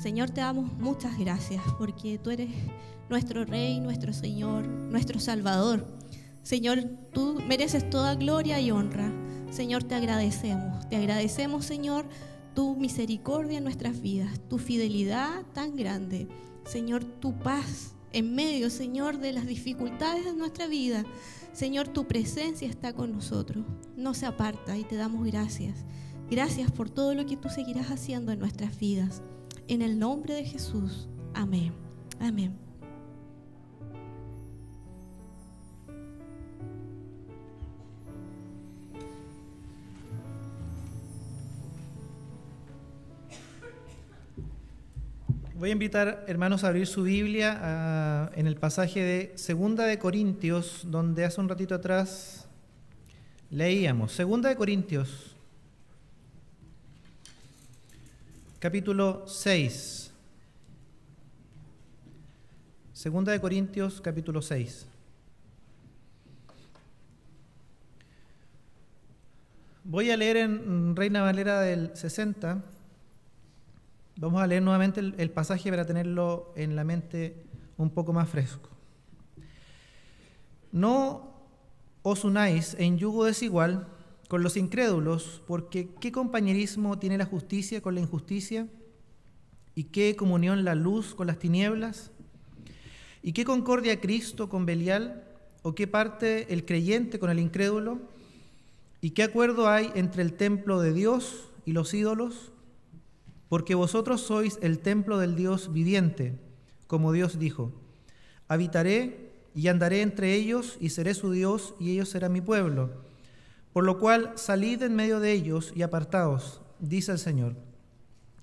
Señor, te damos muchas gracias porque tú eres nuestro Rey, nuestro Señor, nuestro Salvador. Señor, tú mereces toda gloria y honra. Señor, te agradecemos, Señor, tu misericordia en nuestras vidas, tu fidelidad tan grande. Señor, tu paz en medio, Señor, de las dificultades de nuestra vida. Señor, tu presencia está con nosotros, no se aparta, y te damos gracias. Gracias por todo lo que tú seguirás haciendo en nuestras vidas. En el nombre de Jesús. Amén. Amén. Voy a invitar, hermanos, a abrir su Biblia en el pasaje de 2 de Corintios, donde hace un ratito atrás leíamos. 2 de Corintios, capítulo 6. 2 de Corintios, capítulo 6. Voy a leer en Reina Valera del 60. Vamos a leer nuevamente el pasaje para tenerlo en la mente un poco más fresco. No os unáis en yugo desigual con los incrédulos, porque ¿qué compañerismo tiene la justicia con la injusticia? ¿Y qué comunión la luz con las tinieblas? ¿Y qué concordia Cristo con Belial? ¿O qué parte el creyente con el incrédulo? ¿Y qué acuerdo hay entre el templo de Dios y los ídolos? Porque vosotros sois el templo del Dios viviente, como Dios dijo: habitaré y andaré entre ellos, y seré su Dios, y ellos serán mi pueblo. Por lo cual salid en medio de ellos y apartaos, dice el Señor,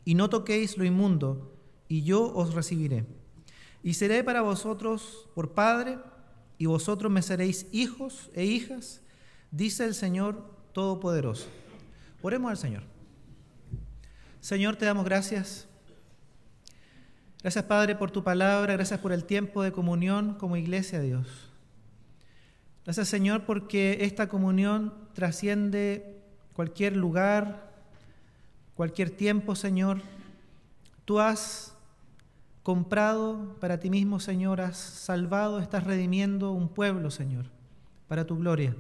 y no toquéis lo inmundo, y yo os recibiré. Y seré para vosotros por Padre, y vosotros me seréis hijos e hijas, dice el Señor Todopoderoso. Oremos al Señor. Señor, te damos gracias. Gracias, Padre, por tu palabra. Gracias por el tiempo de comunión como iglesia, Dios. Gracias, Señor, porque esta comunión trasciende cualquier lugar, cualquier tiempo, Señor. Tú has comprado para ti mismo, Señor, has salvado, estás redimiendo un pueblo, Señor, para tu gloria.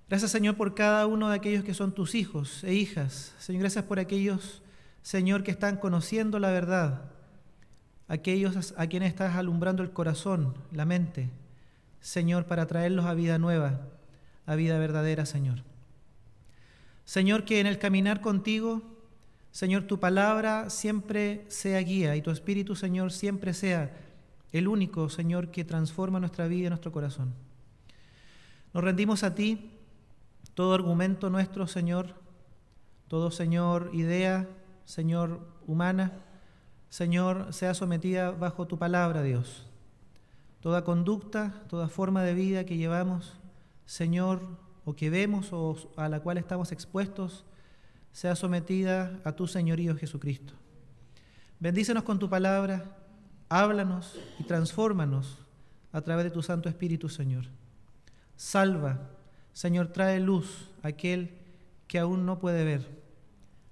Gracias, Señor, por cada uno de aquellos que son tus hijos e hijas. Señor, gracias por aquellos, Señor, que están conociendo la verdad, aquellos a quienes estás alumbrando el corazón, la mente, Señor, para traerlos a vida nueva, a vida verdadera, Señor. Señor, que en el caminar contigo, Señor, tu palabra siempre sea guía y tu Espíritu, Señor, siempre sea el único, Señor, que transforma nuestra vida y nuestro corazón. Nos rendimos a ti. Todo argumento nuestro, Señor, todo, Señor, idea, Señor, humana, Señor, sea sometida bajo tu palabra, Dios. Toda conducta, toda forma de vida que llevamos, Señor, o que vemos o a la cual estamos expuestos, sea sometida a tu señorío, Jesucristo. Bendícenos con tu palabra, háblanos y transfórmanos a través de tu Santo Espíritu, Señor. Salva, Señor, trae luz a aquel que aún no puede ver,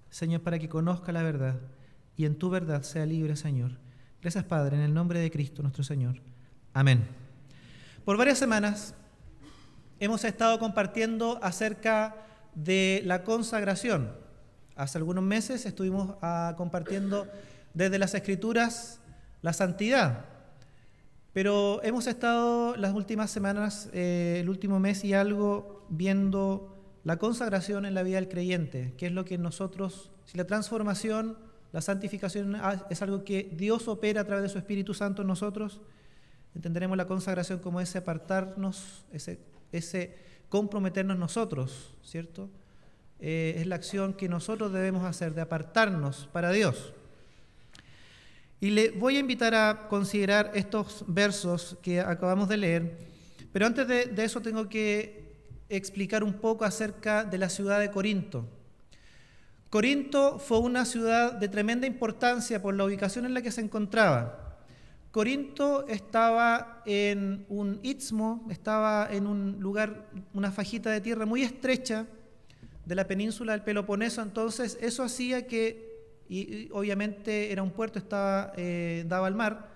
Señor, para que conozca la verdad y en tu verdad sea libre, Señor. Gracias, Padre, en el nombre de Cristo nuestro Señor. Amén. Por varias semanas hemos estado compartiendo acerca de la consagración. Hace algunos meses estuvimos compartiendo desde las Escrituras la santidad. Pero hemos estado las últimas semanas, el último mes y algo, viendo la consagración en la vida del creyente, que es lo que nosotros, si la transformación, la santificación es algo que Dios opera a través de su Espíritu Santo en nosotros, entenderemos la consagración como ese apartarnos, ese comprometernos nosotros, ¿cierto? Es la acción que nosotros debemos hacer, de apartarnos para Dios. Y le voy a invitar a considerar estos versos que acabamos de leer, pero antes de eso tengo que explicar un poco acerca de la ciudad de Corinto. Corinto fue una ciudad de tremenda importancia por la ubicación en la que se encontraba. Corinto estaba en un istmo, estaba en un lugar, una fajita de tierra muy estrecha de la península del Peloponeso, entonces eso hacía que, y obviamente era un puerto, daba al mar.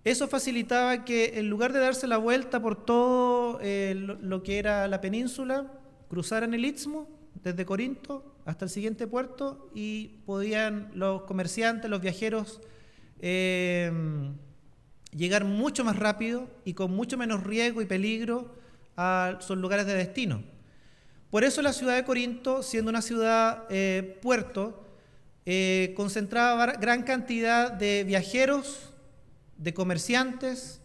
Eso facilitaba que en lugar de darse la vuelta por todo lo que era la península, cruzaran el istmo desde Corinto hasta el siguiente puerto y podían los comerciantes, los viajeros, llegar mucho más rápido y con mucho menos riesgo y peligro a sus lugares de destino. Por eso la ciudad de Corinto, siendo una ciudad puerto, concentraba gran cantidad de viajeros, de comerciantes,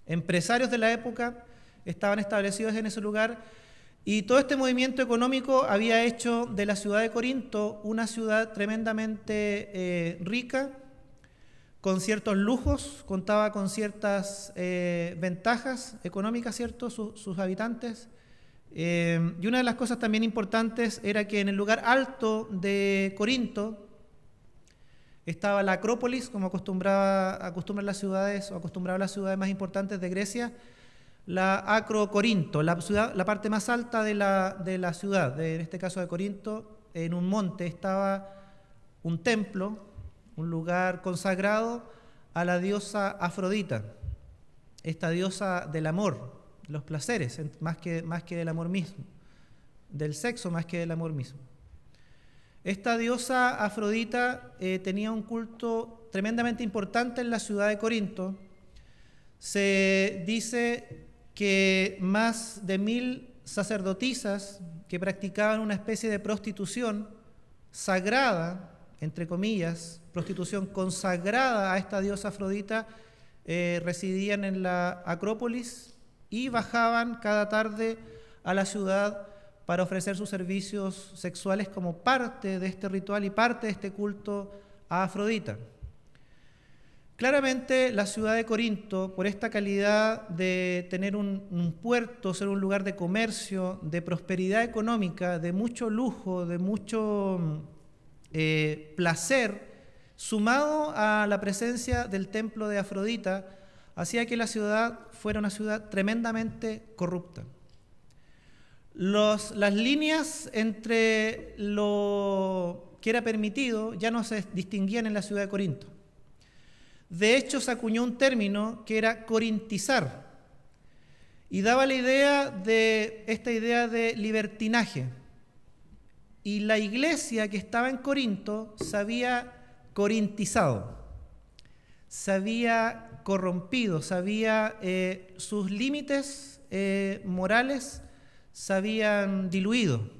empresarios de la época, estaban establecidos en ese lugar, y todo este movimiento económico había hecho de la ciudad de Corinto una ciudad tremendamente rica, con ciertos lujos, contaba con ciertas ventajas económicas, ¿cierto?, sus habitantes. Y una de las cosas también importantes era que en el lugar alto de Corinto estaba la Acrópolis, como acostumbran las ciudades, o acostumbraban las ciudades más importantes de Grecia, la Acrocorinto, la parte más alta de la ciudad, en este caso de Corinto. En un monte estaba un templo, un lugar consagrado a la diosa Afrodita, esta diosa del amor, los placeres, más que del amor mismo, del sexo más que del amor mismo. Esta diosa Afrodita tenía un culto tremendamente importante en la ciudad de Corinto. Se dice que más de 1000 sacerdotisas que practicaban una especie de prostitución sagrada, entre comillas, prostitución consagrada a esta diosa Afrodita, residían en la Acrópolis y bajaban cada tarde a la ciudad para ofrecer sus servicios sexuales como parte de este ritual y parte de este culto a Afrodita. Claramente la ciudad de Corinto, por esta calidad de tener un puerto, ser un lugar de comercio, de prosperidad económica, de mucho lujo, de mucho placer, sumado a la presencia del templo de Afrodita, hacía que la ciudad fuera una ciudad tremendamente corrupta. Las líneas entre lo que era permitido ya no se distinguían en la ciudad de Corinto. De hecho, se acuñó un término que era corintizar y daba esta idea de libertinaje. Y la iglesia que estaba en Corinto se había corintizado, se había corrompido, sus límites morales se habían diluido.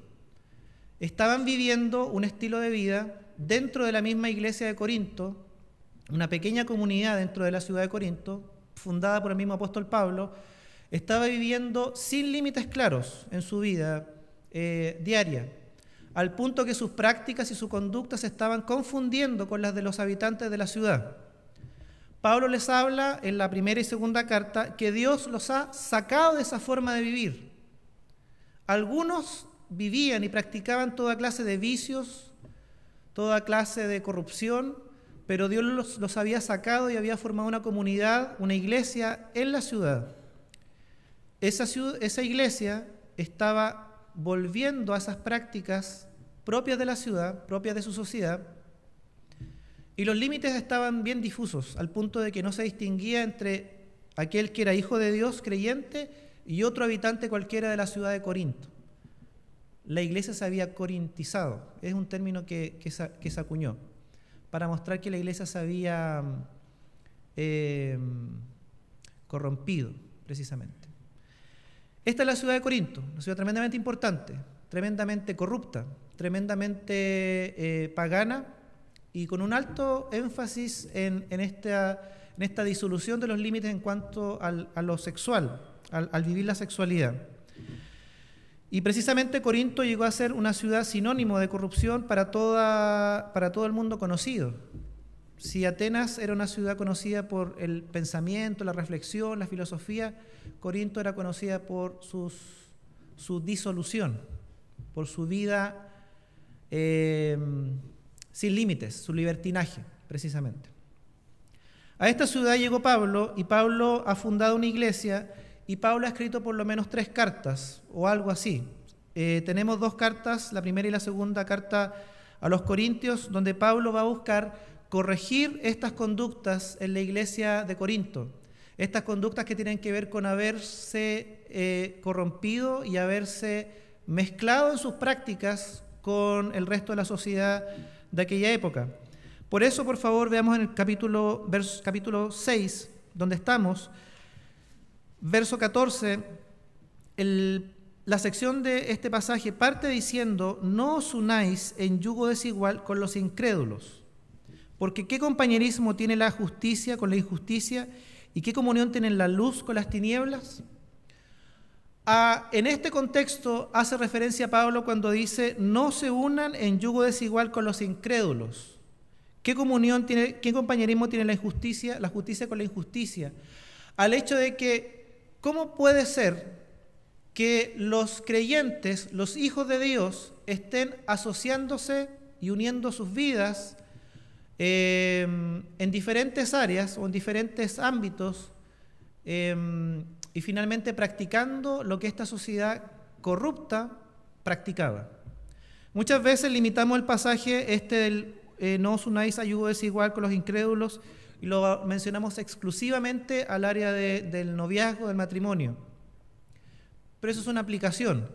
Estaban viviendo un estilo de vida dentro de la misma iglesia de Corinto, una pequeña comunidad dentro de la ciudad de Corinto, fundada por el mismo apóstol Pablo, estaba viviendo sin límites claros en su vida diaria, al punto que sus prácticas y su conducta se estaban confundiendo con las de los habitantes de la ciudad. Pablo les habla en la primera y segunda carta que Dios los ha sacado de esa forma de vivir. Algunos vivían y practicaban toda clase de vicios, toda clase de corrupción, pero Dios los había sacado y había formado una comunidad, una iglesia en la ciudad. Esa iglesia estaba volviendo a esas prácticas propias de la ciudad, propias de su sociedad, y los límites estaban bien difusos, al punto de que no se distinguía entre aquel que era hijo de Dios, creyente, y otro habitante cualquiera de la ciudad de Corinto. La iglesia se había corintizado, es un término que se acuñó, para mostrar que la iglesia se había corrompido, precisamente. Esta es la ciudad de Corinto, una ciudad tremendamente importante, tremendamente corrupta, tremendamente pagana, y con un alto énfasis en esta disolución de los límites en cuanto a lo sexual, al vivir la sexualidad. Y precisamente Corinto llegó a ser una ciudad sinónimo de corrupción para todo el mundo conocido. Si Atenas era una ciudad conocida por el pensamiento, la reflexión, la filosofía, Corinto era conocida por su disolución, por su vida sin límites, su libertinaje, precisamente. A esta ciudad llegó Pablo, y Pablo ha fundado una iglesia, y Pablo ha escrito por lo menos 3 cartas, o algo así. Tenemos 2 cartas, la primera y la segunda carta a los Corintios, donde Pablo va a buscar corregir estas conductas en la iglesia de Corinto, estas conductas que tienen que ver con haberse corrompido y haberse mezclado en sus prácticas con el resto de la sociedad de aquella época. Por eso, por favor, veamos en el capítulo 6, donde estamos, verso 14, la sección de este pasaje parte diciendo: no os unáis en yugo desigual con los incrédulos, porque ¿qué compañerismo tiene la justicia con la injusticia? ¿Y qué comunión tiene la luz con las tinieblas? En este contexto hace referencia a Pablo cuando dice: no se unan en yugo desigual con los incrédulos. ¿Qué comunión tiene, qué compañerismo tiene la justicia con la injusticia? Al hecho de que, ¿cómo puede ser que los creyentes, los hijos de Dios, estén asociándose y uniendo sus vidas en diferentes áreas o en diferentes ámbitos y finalmente practicando lo que esta sociedad corrupta practicaba? Muchas veces limitamos el pasaje del no os unáis a yugo desigual con los incrédulos y lo mencionamos exclusivamente al área del noviazgo, del matrimonio. Pero eso es una aplicación.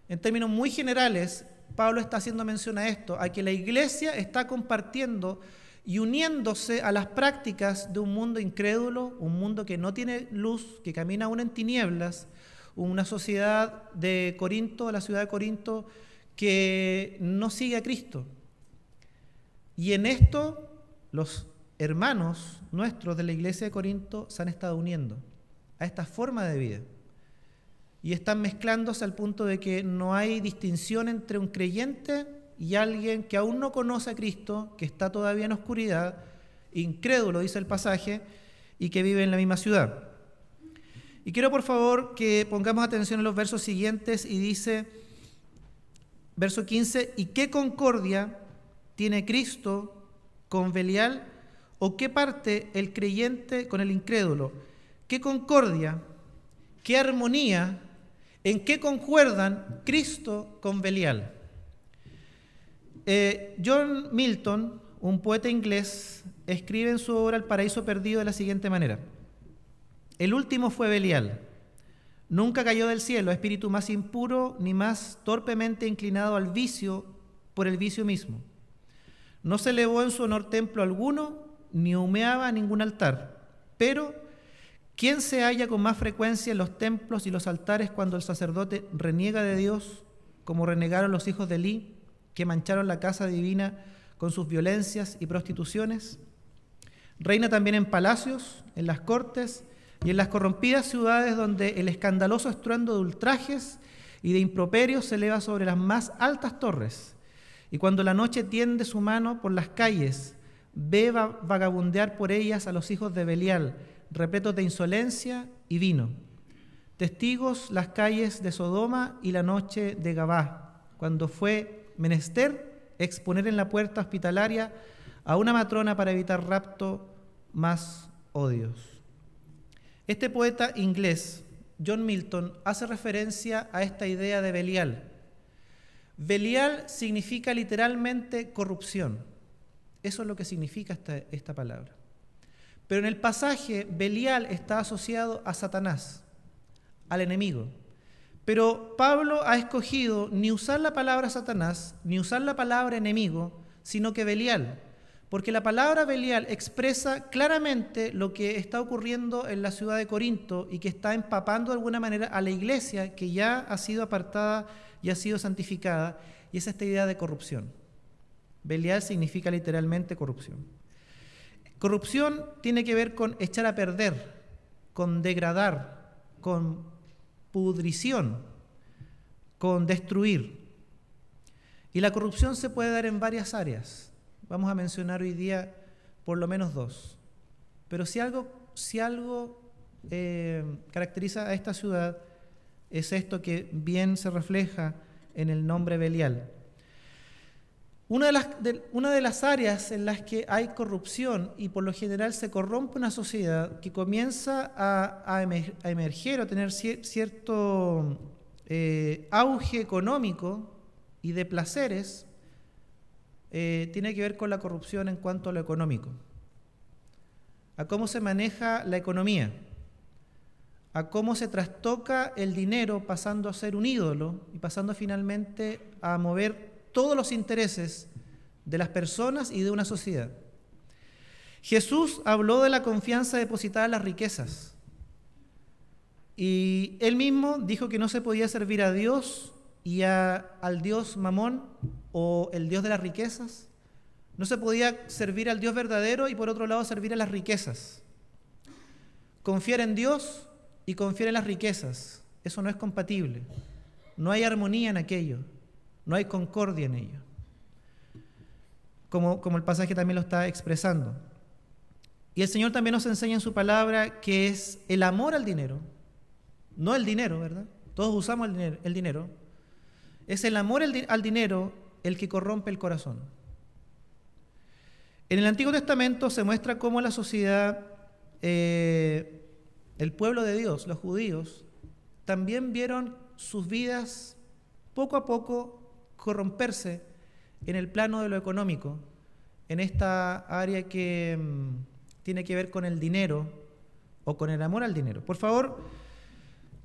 En términos muy generales, Pablo está haciendo mención a esto, a que la iglesia está compartiendo y uniéndose a las prácticas de un mundo incrédulo, un mundo que no tiene luz, que camina aún en tinieblas, una sociedad de Corinto, la ciudad de Corinto, que no sigue a Cristo. Y en esto los hermanos nuestros de la iglesia de Corinto se han estado uniendo a esta forma de vida. Y están mezclándose al punto de que no hay distinción entre un creyente y alguien que aún no conoce a Cristo, que está todavía en oscuridad, incrédulo, dice el pasaje, y que vive en la misma ciudad. Y quiero por favor que pongamos atención a los versos siguientes y dice, verso 15, ¿y qué concordia tiene Cristo con Belial? ¿O qué parte el creyente con el incrédulo? ¿Qué concordia? ¿Qué armonía? ¿En qué concuerdan Cristo con Belial? John Milton, un poeta inglés, escribe en su obra El paraíso perdido de la siguiente manera: el último fue Belial. Nunca cayó del cielo, espíritu más impuro ni más torpemente inclinado al vicio por el vicio mismo. No se elevó en su honor templo alguno, ni humeaba ningún altar. Pero, ¿quién se halla con más frecuencia en los templos y los altares cuando el sacerdote reniega de Dios, como renegaron los hijos de Elí, que mancharon la casa divina con sus violencias y prostituciones? Reina también en palacios, en las cortes y en las corrompidas ciudades donde el escandaloso estruendo de ultrajes y de improperios se eleva sobre las más altas torres. Y cuando la noche tiende su mano por las calles, ve vagabundear por ellas a los hijos de Belial, repletos de insolencia y vino. Testigos las calles de Sodoma y la noche de Gabá, cuando fue menester exponer en la puerta hospitalaria a una matrona para evitar rapto más odios. Este poeta inglés, John Milton, hace referencia a esta idea de Belial. Belial significa literalmente corrupción. Eso es lo que significa esta palabra. Pero en el pasaje, Belial está asociado a Satanás, al enemigo. Pero Pablo ha escogido ni usar la palabra Satanás, ni usar la palabra enemigo, sino que Belial. Porque la palabra Belial expresa claramente lo que está ocurriendo en la ciudad de Corinto y que está empapando de alguna manera a la iglesia que ya ha sido apartada y ha sido santificada, y es esta idea de corrupción. Belial significa literalmente corrupción. Corrupción tiene que ver con echar a perder, con degradar, con pudrición, con destruir. Y la corrupción se puede dar en varias áreas. Vamos a mencionar hoy día por lo menos dos. Pero si algo caracteriza a esta ciudad, es esto que bien se refleja en el nombre Belial. Una de las áreas en las que hay corrupción y por lo general se corrompe una sociedad que comienza a emerger o tener cierto auge económico y de placeres, tiene que ver con la corrupción en cuanto a lo económico, a cómo se maneja la economía, a cómo se trastoca el dinero pasando a ser un ídolo y pasando finalmente a mover todos los intereses de las personas y de una sociedad. Jesús habló de la confianza depositada en las riquezas y él mismo dijo que no se podía servir a Dios y al Dios Mamón o el Dios de las riquezas. No se podía servir al Dios verdadero y por otro lado servir a las riquezas. Confiar en Dios y confiar en las riquezas, eso no es compatible. No hay armonía en aquello, no hay concordia en ello. como el pasaje también lo está expresando. Y el Señor también nos enseña en su palabra que es el amor al dinero, no el dinero, ¿verdad? Todos usamos el dinero. Es el amor al dinero el que corrompe el corazón. En el Antiguo Testamento se muestra cómo la sociedad, el pueblo de Dios, los judíos, también vieron sus vidas poco a poco corromperse en el plano de lo económico, en esta área que tiene que ver con el dinero o con el amor al dinero. Por favor,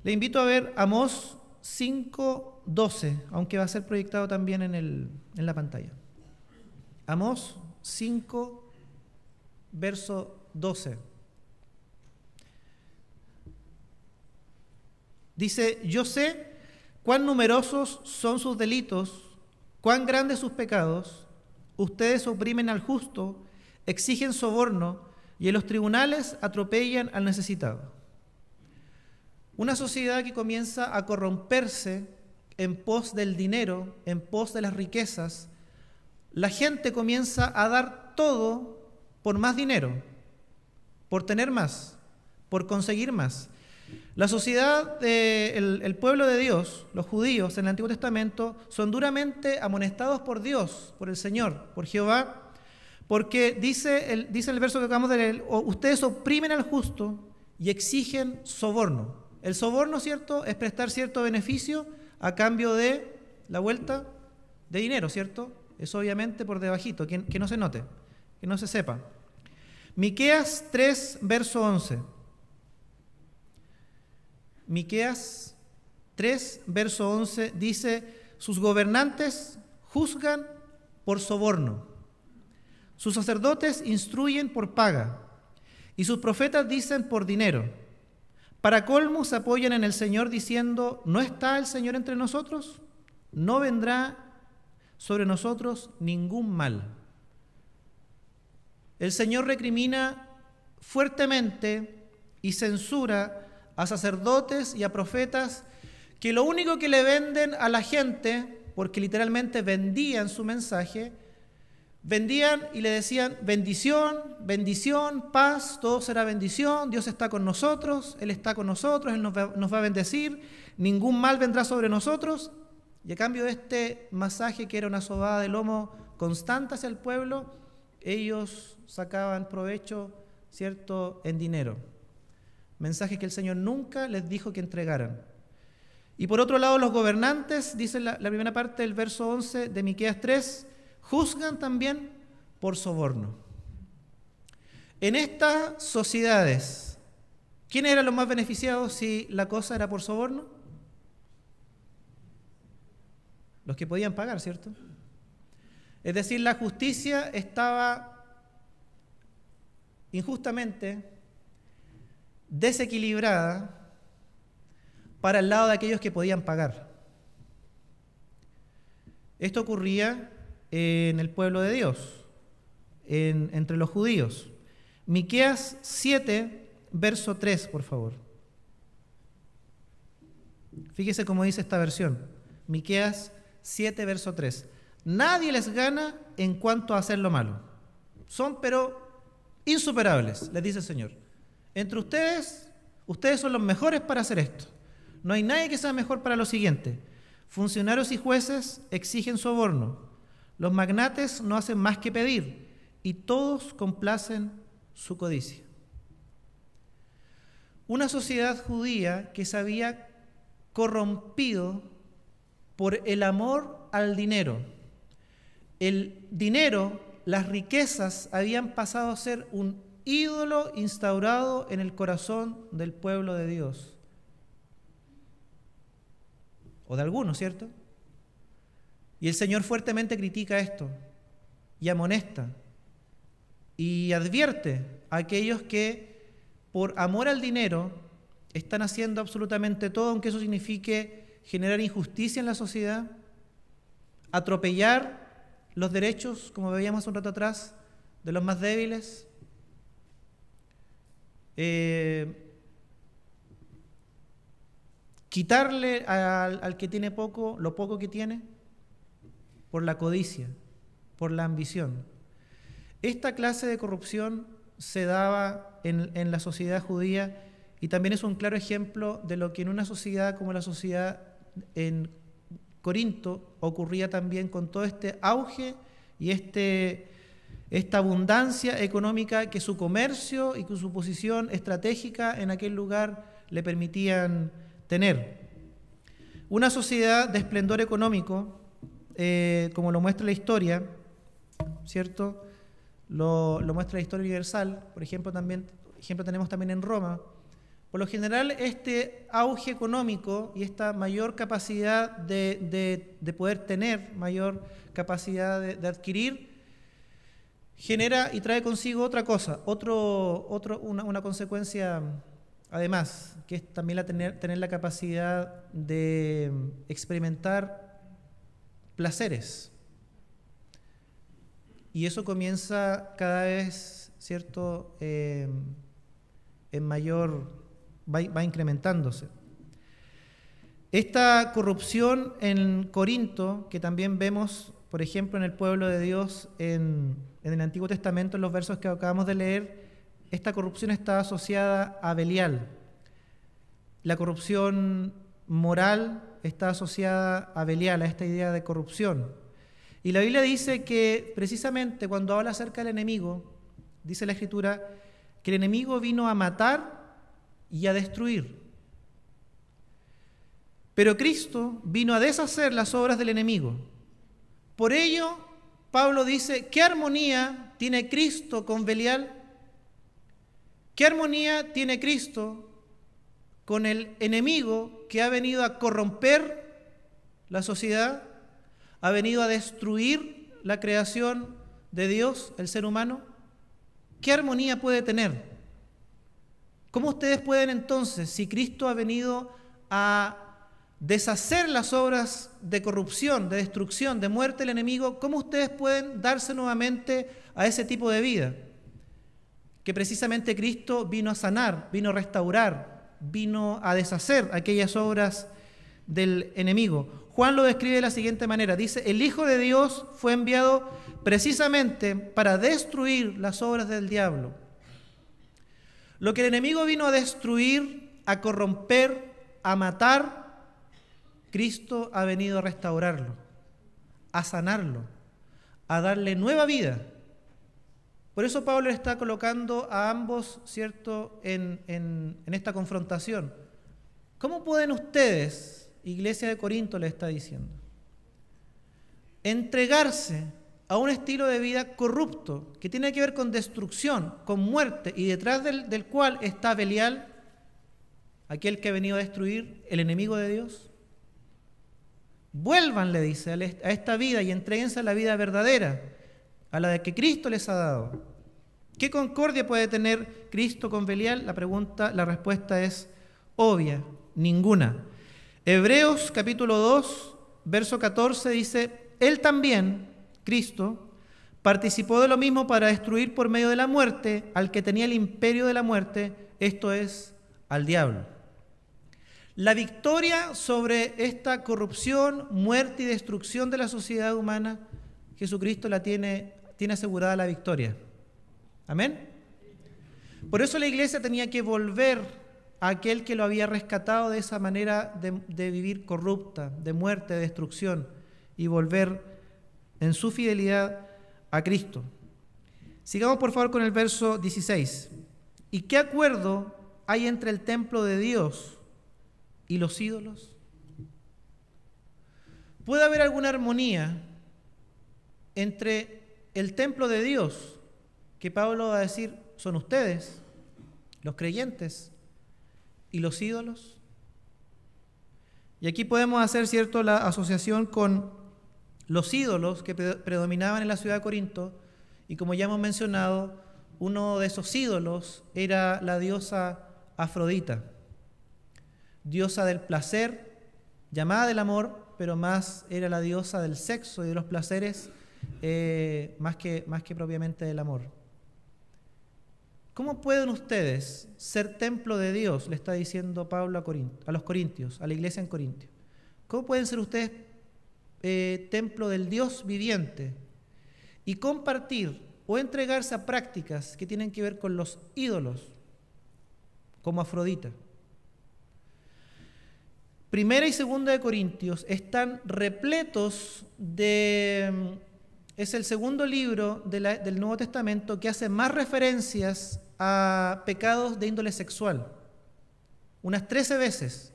le invito a ver Amós 5:12, aunque va a ser proyectado también en la pantalla. Amós 5, verso 12. Dice: yo sé cuán numerosos son sus delitos, cuán grandes sus pecados. Ustedes oprimen al justo, exigen soborno y en los tribunales atropellan al necesitado. Una sociedad que comienza a corromperse en pos del dinero, en pos de las riquezas. La gente comienza a dar todo por más dinero, por tener más, por conseguir más. La sociedad el pueblo de Dios, los judíos en el Antiguo Testamento, son duramente amonestados por Dios, por el Señor, por Jehová, porque dice el verso que acabamos de leer: ustedes oprimen al justo y exigen soborno. El soborno, ¿cierto?, es prestar cierto beneficio a cambio de la vuelta de dinero, ¿cierto? Es obviamente por debajito, que no se note, que no se sepa. Miqueas 3, verso 11. Miqueas 3, verso 11 dice: sus gobernantes juzgan por soborno, sus sacerdotes instruyen por paga, y sus profetas dicen por dinero. Para colmo se apoyan en el Señor diciendo: ¿no está el Señor entre nosotros? No vendrá sobre nosotros ningún mal. El Señor recrimina fuertemente y censura a sacerdotes y a profetas que lo único que le venden a la gente, porque literalmente vendían su mensaje, vendían y le decían: bendición, bendición, paz, todo será bendición, Dios está con nosotros, Él está con nosotros, Él nos va a bendecir, ningún mal vendrá sobre nosotros. Y a cambio de este masaje, que era una sobada de lomo constante hacia el pueblo, ellos sacaban provecho, ¿cierto?, en dinero. Mensaje que el Señor nunca les dijo que entregaran. Y por otro lado, los gobernantes, dice la primera parte del verso 11 de Miqueas 3, juzgan también por soborno. En estas sociedades, ¿quiénes eran los más beneficiados si la cosa era por soborno? Los que podían pagar, ¿cierto? Es decir, la justicia estaba injustamente desequilibrada para el lado de aquellos que podían pagar. Esto ocurría en el pueblo de Dios, entre los judíos. Miqueas 7, verso 3, por favor. Fíjese cómo dice esta versión. Miqueas 7, verso 3. Nadie les gana en cuanto a hacer lo malo. Son pero insuperables, les dice el Señor. Entre ustedes son los mejores para hacer esto. No hay nadie que sea mejor para lo siguiente. Funcionarios y jueces exigen soborno. Los magnates no hacen más que pedir y todos complacen su codicia. Una sociedad judía que se había corrompido por el amor al dinero. El dinero, las riquezas habían pasado a ser un ídolo instaurado en el corazón del pueblo de Dios. O de algunos, ¿cierto? Y el Señor fuertemente critica esto y amonesta y advierte a aquellos que por amor al dinero están haciendo absolutamente todo, aunque eso signifique generar injusticia en la sociedad, atropellar los derechos, como veíamos un rato atrás, de los más débiles, quitarle al que tiene poco, lo poco que tiene, por la codicia, por la ambición. Esta clase de corrupción se daba en la sociedad judía y también es un claro ejemplo de lo que en una sociedad como la sociedad en Corinto ocurría también con todo este auge y esta abundancia económica que su comercio y que su posición estratégica en aquel lugar le permitían tener. Una sociedad de esplendor económico, como lo muestra la historia, ¿cierto? Lo muestra la historia universal, por ejemplo, tenemos también en Roma. Por lo general, este auge económico y esta mayor capacidad de poder tener, mayor capacidad de adquirir, genera y trae consigo otra cosa, una consecuencia además, que es también tener la capacidad de experimentar placeres. Y eso comienza cada vez, ¿cierto?, en mayor, va incrementándose. Esta corrupción en Corinto, que también vemos, por ejemplo, en el pueblo de Dios, en el Antiguo Testamento, en los versos que acabamos de leer, esta corrupción está asociada a Belial. La corrupción moral está asociada a Belial, a esta idea de corrupción. Y la Biblia dice que precisamente cuando habla acerca del enemigo, dice la Escritura, que el enemigo vino a matar y a destruir. Pero Cristo vino a deshacer las obras del enemigo. Por ello, Pablo dice, ¿qué armonía tiene Cristo con Belial? ¿Qué armonía tiene Cristo con el enemigo que ha venido a corromper la sociedad, ha venido a destruir la creación de Dios, el ser humano? ¿Qué armonía puede tener? ¿Cómo ustedes pueden entonces, si Cristo ha venido a deshacer las obras de corrupción, de destrucción, de muerte del enemigo, cómo ustedes pueden darse nuevamente a ese tipo de vida? Que precisamente Cristo vino a sanar, vino a restaurar, vino a deshacer aquellas obras del enemigo. Juan lo describe de la siguiente manera, dice, el Hijo de Dios fue enviado precisamente para destruir las obras del diablo. Lo que el enemigo vino a destruir, a corromper, a matar, Cristo ha venido a restaurarlo, a sanarlo, a darle nueva vida. Por eso Pablo está colocando a ambos, ¿cierto?, en esta confrontación. ¿Cómo pueden ustedes, Iglesia de Corinto le está diciendo, entregarse a un estilo de vida corrupto que tiene que ver con destrucción, con muerte, y detrás del cual está Belial, aquel que ha venido a destruir, el enemigo de Dios? Vuelvan, le dice, a esta vida y entréguense a la vida verdadera, a la de que Cristo les ha dado. ¿Qué concordia puede tener Cristo con Belial? La respuesta es obvia, ninguna. Hebreos capítulo 2, verso 14 dice, Él también, Cristo, participó de lo mismo para destruir por medio de la muerte al que tenía el imperio de la muerte, esto es, al diablo. La victoria sobre esta corrupción, muerte y destrucción de la sociedad humana, Jesucristo tiene asegurada la victoria. ¿Amén? Por eso la iglesia tenía que volver a aquel que lo había rescatado de esa manera de vivir corrupta, de muerte, de destrucción, y volver en su fidelidad a Cristo. Sigamos por favor con el verso 16. ¿Y qué acuerdo hay entre el templo de Dios y los ídolos? ¿Puede haber alguna armonía entre el templo de Dios, que Pablo va a decir son ustedes, los creyentes, y los ídolos? Y aquí podemos hacer, ¿cierto?, la asociación con los ídolos que predominaban en la ciudad de Corinto, y como ya hemos mencionado, uno de esos ídolos era la diosa Afrodita, diosa del placer, llamada del amor, pero más era la diosa del sexo y de los placeres, más que propiamente del amor. ¿Cómo pueden ustedes ser templo de Dios? Le está diciendo Pablo a los corintios, a la iglesia en Corintio. ¿Cómo pueden ser ustedes templo del Dios viviente y compartir o entregarse a prácticas que tienen que ver con los ídolos, como Afrodita. Primera y segunda de Corintios están repletos de... Es el segundo libro del Nuevo Testamento que hace más referencias a pecados de índole sexual. Unas 13 veces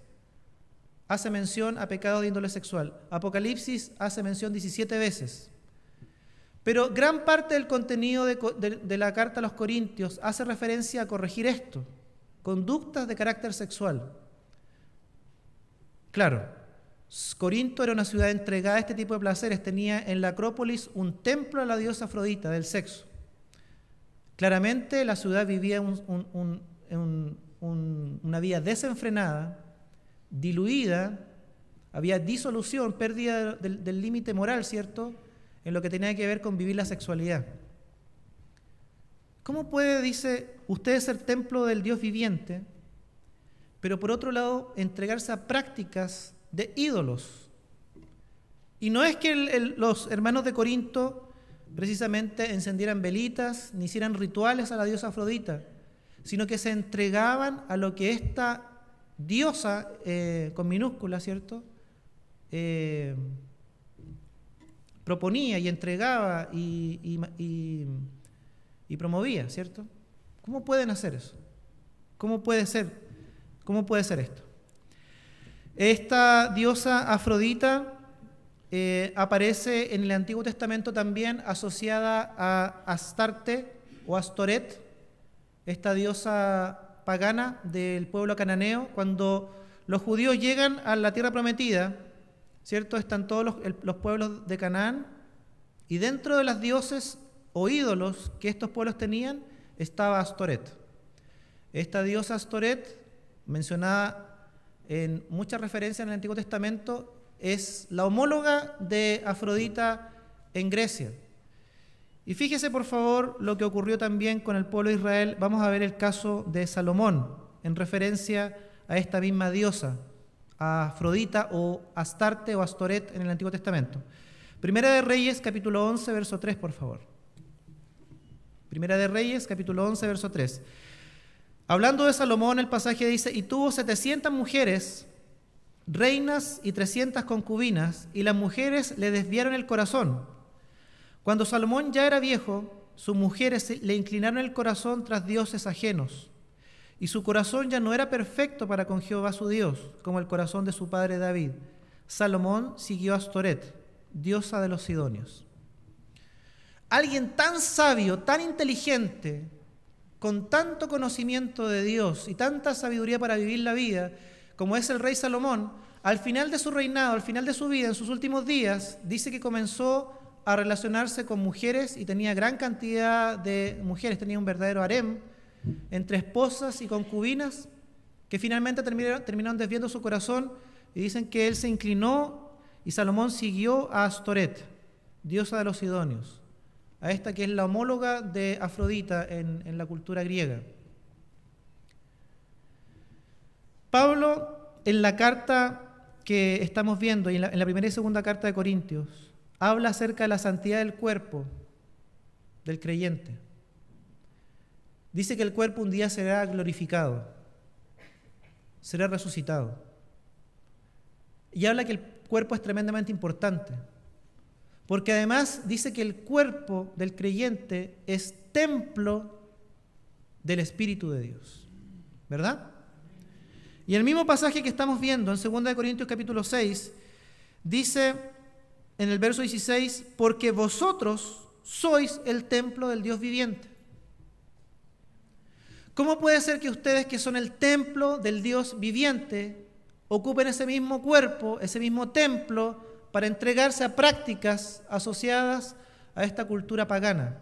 hace mención a pecados de índole sexual. Apocalipsis hace mención 17 veces. Pero gran parte del contenido de la carta a los Corintios hace referencia a corregir esto, conductas de carácter sexual. Claro, Corinto era una ciudad entregada a este tipo de placeres, tenía en la Acrópolis un templo a la diosa Afrodita del sexo. Claramente la ciudad vivía una vida desenfrenada, diluida, había disolución, pérdida del límite moral, ¿cierto?, en lo que tenía que ver con vivir la sexualidad. ¿Cómo puede, dice, usted ser templo del Dios viviente, pero por otro lado entregarse a prácticas de ídolos? Y no es que los hermanos de Corinto precisamente encendieran velitas ni hicieran rituales a la diosa Afrodita, sino que se entregaban a lo que esta diosa, con minúscula, ¿cierto?, proponía y entregaba y promovía, ¿cierto? ¿Cómo pueden hacer eso? ¿Cómo puede ser esto? Esta diosa Afrodita aparece en el Antiguo Testamento también asociada a Astarte o Astoret, esta diosa pagana del pueblo cananeo. Cuando los judíos llegan a la tierra prometida, ¿cierto?, están todos los pueblos de Canaán, y dentro de las dioses o ídolos que estos pueblos tenían estaba Astoret. Esta diosa Astoret, mencionada en muchas referencias en el Antiguo Testamento, es la homóloga de Afrodita en Grecia. Y fíjese por favor lo que ocurrió también con el pueblo de Israel. Vamos a ver el caso de Salomón en referencia a esta misma diosa, a Afrodita o Astarte o Astoret en el Antiguo Testamento. Primera de Reyes, capítulo 11, verso 3, por favor. Primera de Reyes, capítulo 11, verso 3. Hablando de Salomón, el pasaje dice: y tuvo 700 mujeres, reinas y 300 concubinas, y las mujeres le desviaron el corazón. Cuando Salomón ya era viejo, sus mujeres le inclinaron el corazón tras dioses ajenos, y su corazón ya no era perfecto para con Jehová su Dios, como el corazón de su padre David. Salomón siguió a Astoret, diosa de los sidonios. Alguien tan sabio, tan inteligente, con tanto conocimiento de Dios y tanta sabiduría para vivir la vida, como es el rey Salomón, al final de su reinado, al final de su vida, en sus últimos días, dice que comenzó a relacionarse con mujeres y tenía gran cantidad de mujeres, tenía un verdadero harem, entre esposas y concubinas, que finalmente terminaron desviando su corazón, y dicen que él se inclinó y Salomón siguió a Astoret, diosa de los sidonios, a esta que es la homóloga de Afrodita en la cultura griega. Pablo, en la carta que estamos viendo, y en la primera y segunda carta de Corintios, habla acerca de la santidad del cuerpo del creyente. Dice que el cuerpo un día será glorificado, será resucitado. Y habla que el cuerpo es tremendamente importante, porque además dice que el cuerpo del creyente es templo del Espíritu de Dios, ¿verdad? Y el mismo pasaje que estamos viendo en 2 Corintios capítulo 6, dice en el verso 16, porque vosotros sois el templo del Dios viviente. ¿Cómo puede ser que ustedes, que son el templo del Dios viviente, ocupen ese mismo cuerpo, ese mismo templo, para entregarse a prácticas asociadas a esta cultura pagana,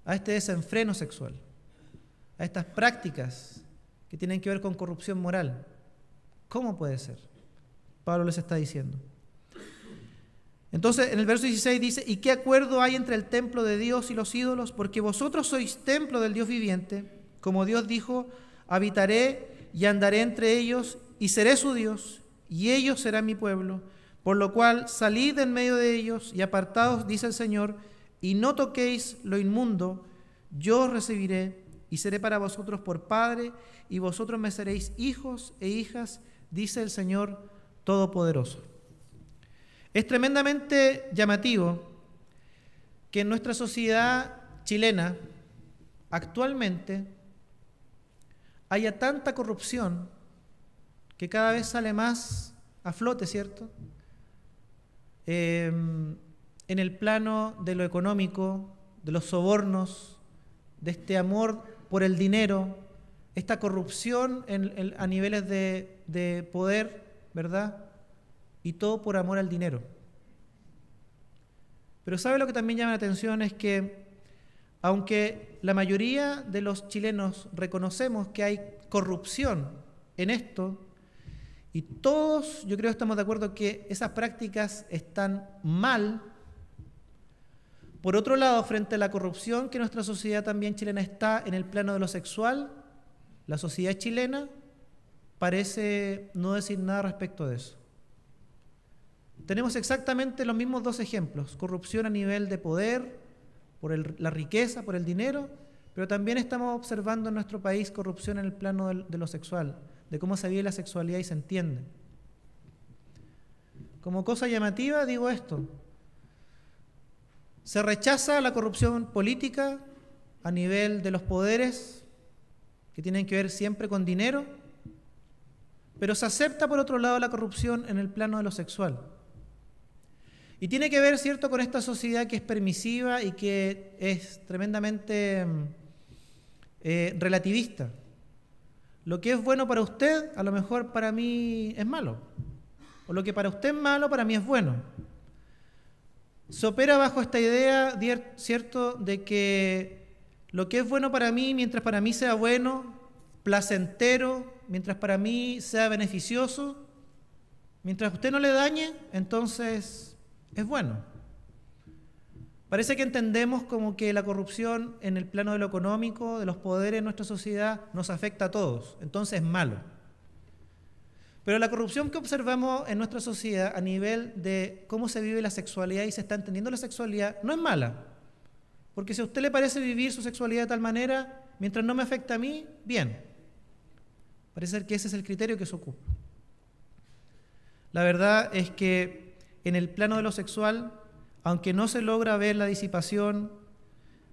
a este desenfreno sexual, a estas prácticas que tienen que ver con corrupción moral? ¿Cómo puede ser? Pablo les está diciendo. Entonces, en el verso 16 dice: ¿y qué acuerdo hay entre el templo de Dios y los ídolos? Porque vosotros sois templo del Dios viviente. Como Dios dijo: habitaré y andaré entre ellos, y seré su Dios, y ellos serán mi pueblo. Por lo cual, salid en medio de ellos, y apartaos, dice el Señor, y no toquéis lo inmundo, yo os recibiré y seré para vosotros por Padre, y vosotros me seréis hijos e hijas, dice el Señor Todopoderoso. Es tremendamente llamativo que en nuestra sociedad chilena actualmente haya tanta corrupción que cada vez sale más a flote, ¿cierto? En el plano de lo económico, de los sobornos, de este amor por el dinero, esta corrupción a niveles de poder, ¿verdad? Y todo por amor al dinero. Pero ¿sabe lo que también llama la atención? Es que aunque la mayoría de los chilenos reconocemos que hay corrupción en esto, y todos yo creo estamos de acuerdo que esas prácticas están mal, por otro lado, frente a la corrupción que nuestra sociedad también chilena está en el plano de lo sexual, la sociedad chilena parece no decir nada respecto de eso. Tenemos exactamente los mismos dos ejemplos: corrupción a nivel de poder, por la riqueza, por el dinero, pero también estamos observando en nuestro país corrupción en el plano de lo sexual, de cómo se vive la sexualidad y se entiende. Como cosa llamativa digo esto: se rechaza la corrupción política a nivel de los poderes que tienen que ver siempre con dinero, pero se acepta por otro lado la corrupción en el plano de lo sexual. Y tiene que ver, ¿cierto?, con esta sociedad que es permisiva y que es tremendamente relativista. Lo que es bueno para usted, a lo mejor para mí es malo. O lo que para usted es malo, para mí es bueno. Se opera bajo esta idea, ¿cierto?, de que lo que es bueno para mí, mientras para mí sea bueno, placentero, mientras para mí sea beneficioso, mientras a usted no le dañe, entonces es bueno. Parece que entendemos como que la corrupción en el plano de lo económico, de los poderes en nuestra sociedad, nos afecta a todos, entonces es malo. Pero la corrupción que observamos en nuestra sociedad a nivel de cómo se vive la sexualidad y se está entendiendo la sexualidad no es mala. Porque si a usted le parece vivir su sexualidad de tal manera, mientras no me afecta a mí, bien. Parece ser que ese es el criterio que se ocupa. La verdad es que en el plano de lo sexual, aunque no se logra ver la disipación,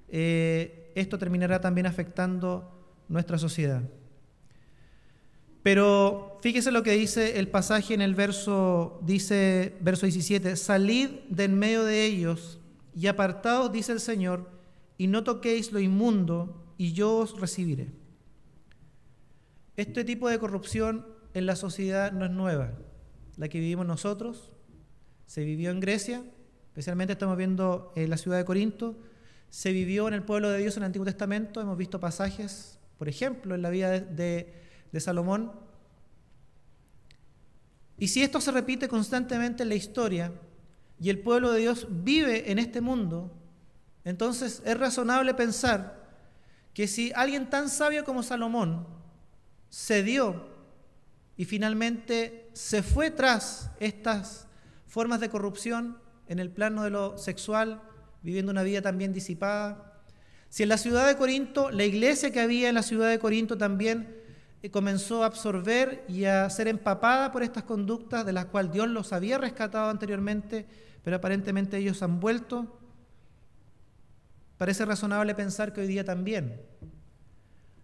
esto terminará también afectando nuestra sociedad. Pero fíjese lo que dice el pasaje en el verso 17: salid de en medio de ellos y apartaos, dice el Señor, y no toquéis lo inmundo, y yo os recibiré. Este tipo de corrupción en la sociedad no es nueva, la que vivimos nosotros, se vivió en Grecia, especialmente estamos viendo en la ciudad de Corinto, se vivió en el pueblo de Dios en el Antiguo Testamento, hemos visto pasajes, por ejemplo, en la vida de Salomón. Y si esto se repite constantemente en la historia y el pueblo de Dios vive en este mundo, entonces es razonable pensar que si alguien tan sabio como Salomón cedió y finalmente se fue tras estas formas de corrupción en el plano de lo sexual, viviendo una vida también disipada, si en la ciudad de Corinto, la iglesia que había en la ciudad de Corinto también comenzó a absorber y a ser empapada por estas conductas de las cuales Dios los había rescatado anteriormente, pero aparentemente ellos han vuelto, parece razonable pensar que hoy día también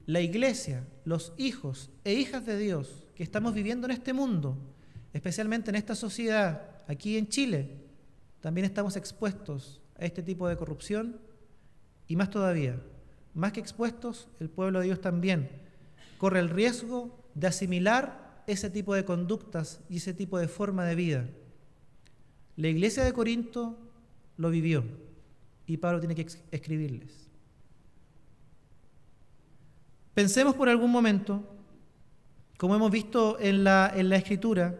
la iglesia, los hijos e hijas de Dios que estamos viviendo en este mundo, especialmente en esta sociedad, aquí en Chile, también estamos expuestos a este tipo de corrupción y más todavía, más que expuestos, el pueblo de Dios también corre el riesgo de asimilar ese tipo de conductas y ese tipo de forma de vida. La iglesia de Corinto lo vivió y Pablo tiene que escribirles. Pensemos por algún momento, como hemos visto en la Escritura,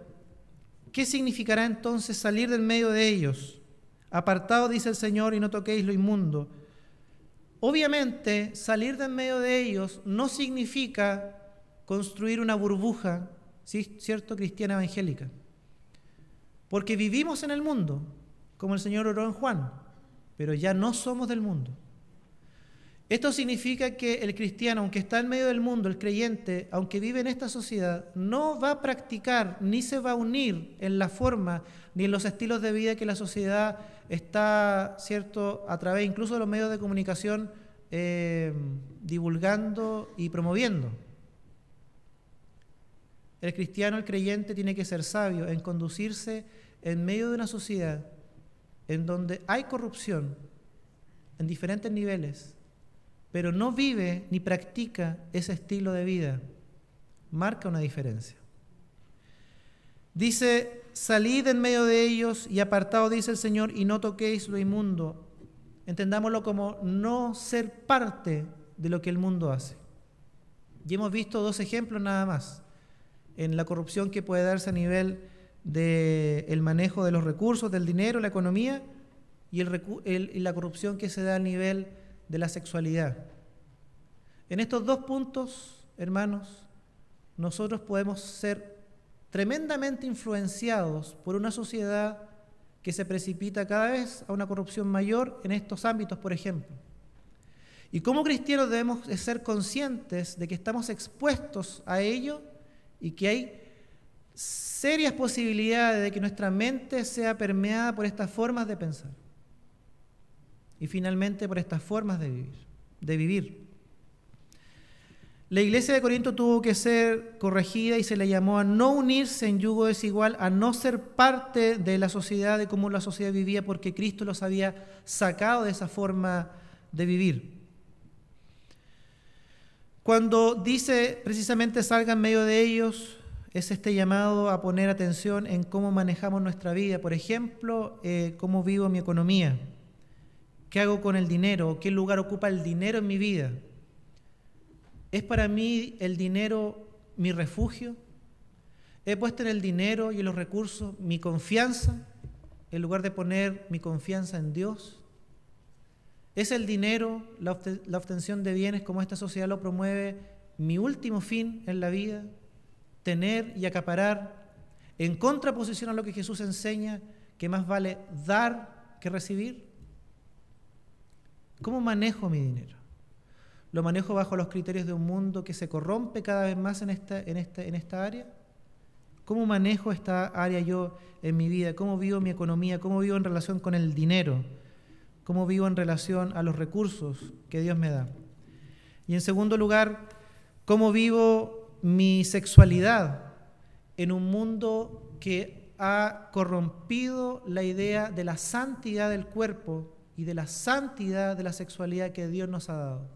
¿qué significará entonces salir del medio de ellos? Apartaos, dice el Señor, y no toquéis lo inmundo. Obviamente, salir del medio de ellos no significa construir una burbuja, ¿sí?, ¿cierto?, cristiana evangélica. Porque vivimos en el mundo, como el Señor oró en Juan. pero ya no somos del mundo. Esto significa que el cristiano, aunque está en medio del mundo, el creyente, aunque vive en esta sociedad, no va a practicar ni se va a unir en la forma ni en los estilos de vida que la sociedad está, ¿cierto?, a través incluso de los medios de comunicación divulgando y promoviendo. El cristiano, el creyente, tiene que ser sabio en conducirse en medio de una sociedad en donde hay corrupción en diferentes niveles, pero no vive ni practica ese estilo de vida. Marca una diferencia. Dice, salid en medio de ellos y apartaos, dice el Señor, y no toquéis lo inmundo. Entendámoslo como no ser parte de lo que el mundo hace. Y hemos visto 2 ejemplos nada más en la corrupción que puede darse a nivel del manejo de los recursos, del dinero, la economía, y la corrupción que se da a nivel de la sexualidad. En estos 2 puntos, hermanos, nosotros podemos ser tremendamente influenciados por una sociedad que se precipita cada vez a una corrupción mayor en estos ámbitos, por ejemplo. Y como cristianos debemos ser conscientes de que estamos expuestos a ello y que hay serias posibilidades de que nuestra mente sea permeada por estas formas de pensar y finalmente por estas formas de vivir. La iglesia de Corinto tuvo que ser corregida y se le llamó a no unirse en yugo desigual, a no ser parte de la sociedad, de cómo la sociedad vivía, porque Cristo los había sacado de esa forma de vivir. Cuando dice precisamente salga en medio de ellos, es este llamado a poner atención en cómo manejamos nuestra vida. Por ejemplo, cómo vivo mi economía, qué hago con el dinero, qué lugar ocupa el dinero en mi vida. ¿Es para mí el dinero mi refugio? ¿He puesto en el dinero y en los recursos mi confianza en lugar de poner mi confianza en Dios? ¿Es el dinero, la obtención de bienes como esta sociedad lo promueve, mi último fin en la vida? Tener y acaparar, en contraposición a lo que Jesús enseña, que más vale dar que recibir. ¿Cómo manejo mi dinero? ¿Lo manejo bajo los criterios de un mundo que se corrompe cada vez más en esta área? ¿Cómo manejo esta área yo en mi vida? ¿Cómo vivo mi economía? ¿Cómo vivo en relación con el dinero? ¿Cómo vivo en relación a los recursos que Dios me da? Y en segundo lugar, ¿cómo vivo mi sexualidad en un mundo que ha corrompido la idea de la santidad del cuerpo y de la santidad de la sexualidad que Dios nos ha dado?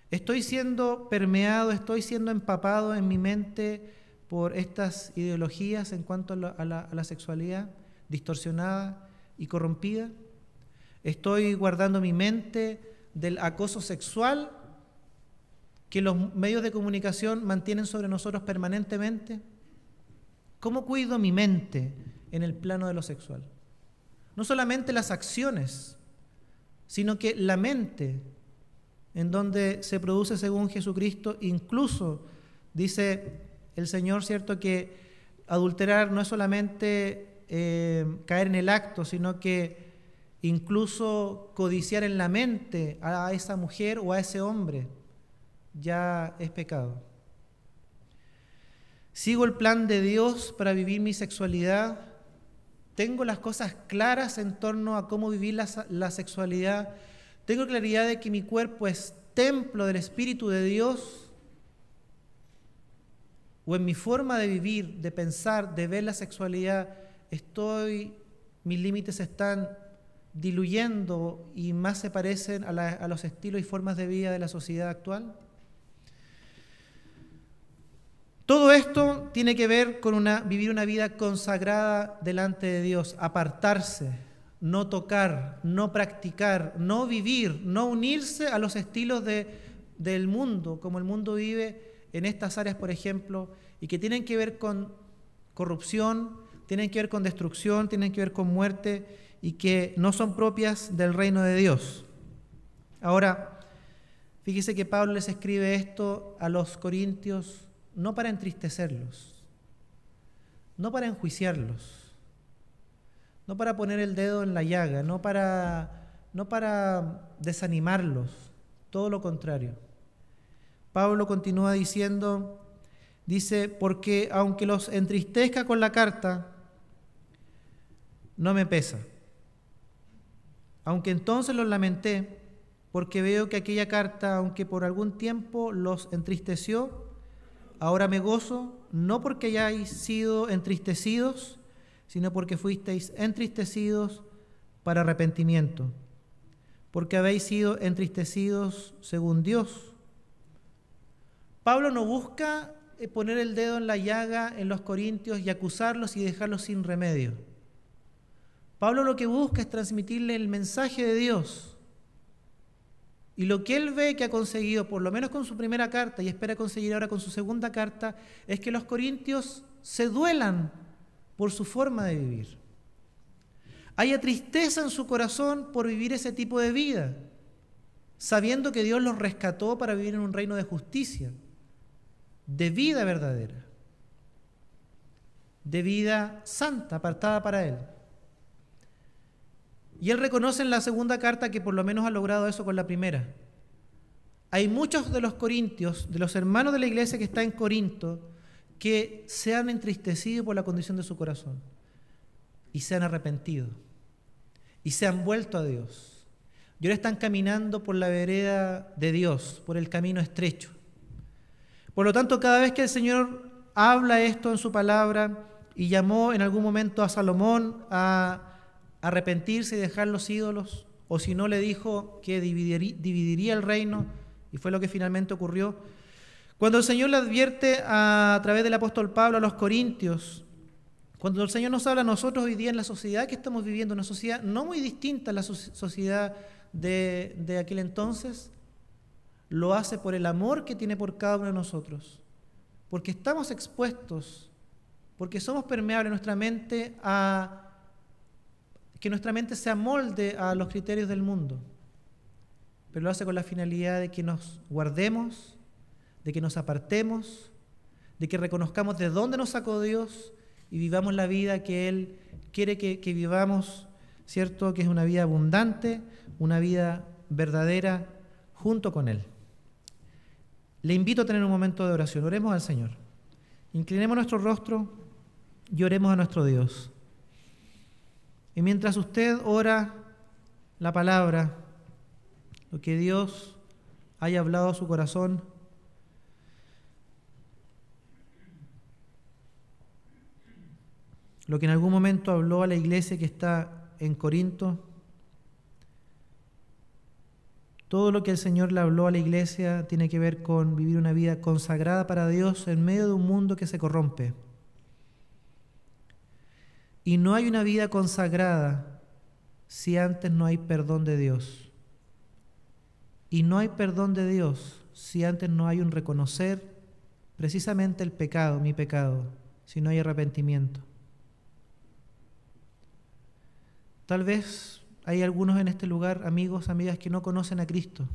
¿Estoy siendo permeado, estoy siendo empapado en mi mente por estas ideologías en cuanto a la sexualidad distorsionada y corrompida? ¿Estoy guardando mi mente del acoso sexual que los medios de comunicación mantienen sobre nosotros permanentemente? ¿Cómo cuido mi mente en el plano de lo sexual? No solamente las acciones, sino que la mente, en donde se produce según Jesucristo, incluso dice el Señor, ¿cierto?, que adulterar no es solamente caer en el acto, sino que incluso codiciar en la mente a esa mujer o a ese hombre ya es pecado. ¿Sigo el plan de Dios para vivir mi sexualidad? ¿Tengo las cosas claras en torno a cómo vivir la sexualidad? ¿Tengo claridad de que mi cuerpo es templo del Espíritu de Dios? ¿O en mi forma de vivir, de pensar, de ver la sexualidad, mis límites están diluyendo y más se parecen a los estilos y formas de vida de la sociedad actual? Todo esto tiene que ver con vivir una vida consagrada delante de Dios, apartarse, no tocar, no practicar, no vivir, no unirse a los estilos del mundo, como el mundo vive en estas áreas, por ejemplo, y que tienen que ver con corrupción, tienen que ver con destrucción, tienen que ver con muerte y que no son propias del reino de Dios. Ahora, fíjese que Pablo les escribe esto a los corintios no para entristecerlos, no para enjuiciarlos, no para poner el dedo en la llaga, no para desanimarlos, todo lo contrario. Pablo continúa diciendo, dice, porque aunque los entristezca con la carta, no me pesa. Aunque entonces los lamenté, porque veo que aquella carta, aunque por algún tiempo los entristeció, ahora me gozo, no porque hayáis sido entristecidos, sino porque fuisteis entristecidos para arrepentimiento, porque habéis sido entristecidos según Dios. Pablo no busca poner el dedo en la llaga en los corintios y acusarlos y dejarlos sin remedio. Pablo lo que busca es transmitirle el mensaje de Dios. Y lo que él ve que ha conseguido, por lo menos con su primera carta, y espera conseguir ahora con su segunda carta, es que los corintios se duelan por su forma de vivir. Haya tristeza en su corazón por vivir ese tipo de vida, sabiendo que Dios los rescató para vivir en un reino de justicia, de vida verdadera, de vida santa, apartada para Él. Y él reconoce en la segunda carta que por lo menos ha logrado eso con la primera. Hay muchos de los corintios, de los hermanos de la iglesia que está en Corinto, que se han entristecido por la condición de su corazón y se han arrepentido y se han vuelto a Dios. Y ahora están caminando por la vereda de Dios, por el camino estrecho. Por lo tanto, cada vez que el Señor habla esto en su palabra y llamó en algún momento a Salomón a arrepentirse y dejar los ídolos, o si no le dijo que dividiría el reino, y fue lo que finalmente ocurrió. Cuando el Señor le advierte a través del apóstol Pablo a los corintios, cuando el Señor nos habla a nosotros hoy día en la sociedad que estamos viviendo, una sociedad no muy distinta a la sociedad de aquel entonces, lo hace por el amor que tiene por cada uno de nosotros, porque estamos expuestos, porque somos permeables nuestra mente a que nuestra mente se amolde a los criterios del mundo, pero lo hace con la finalidad de que nos guardemos, de que nos apartemos, de que reconozcamos de dónde nos sacó Dios y vivamos la vida que Él quiere que vivamos, ¿cierto? Que es una vida abundante, una vida verdadera junto con Él. Le invito a tener un momento de oración. Oremos al Señor. Inclinemos nuestro rostro y oremos a nuestro Dios. Y mientras usted ora la palabra, lo que Dios haya hablado a su corazón, lo que en algún momento habló a la iglesia que está en Corinto, todo lo que el Señor le habló a la iglesia tiene que ver con vivir una vida consagrada para Dios en medio de un mundo que se corrompe. Y no hay una vida consagrada si antes no hay perdón de Dios. Y no hay perdón de Dios si antes no hay un reconocer precisamente el pecado, mi pecado, si no hay arrepentimiento. Tal vez hay algunos en este lugar, amigos, amigas, que no conocen a Cristo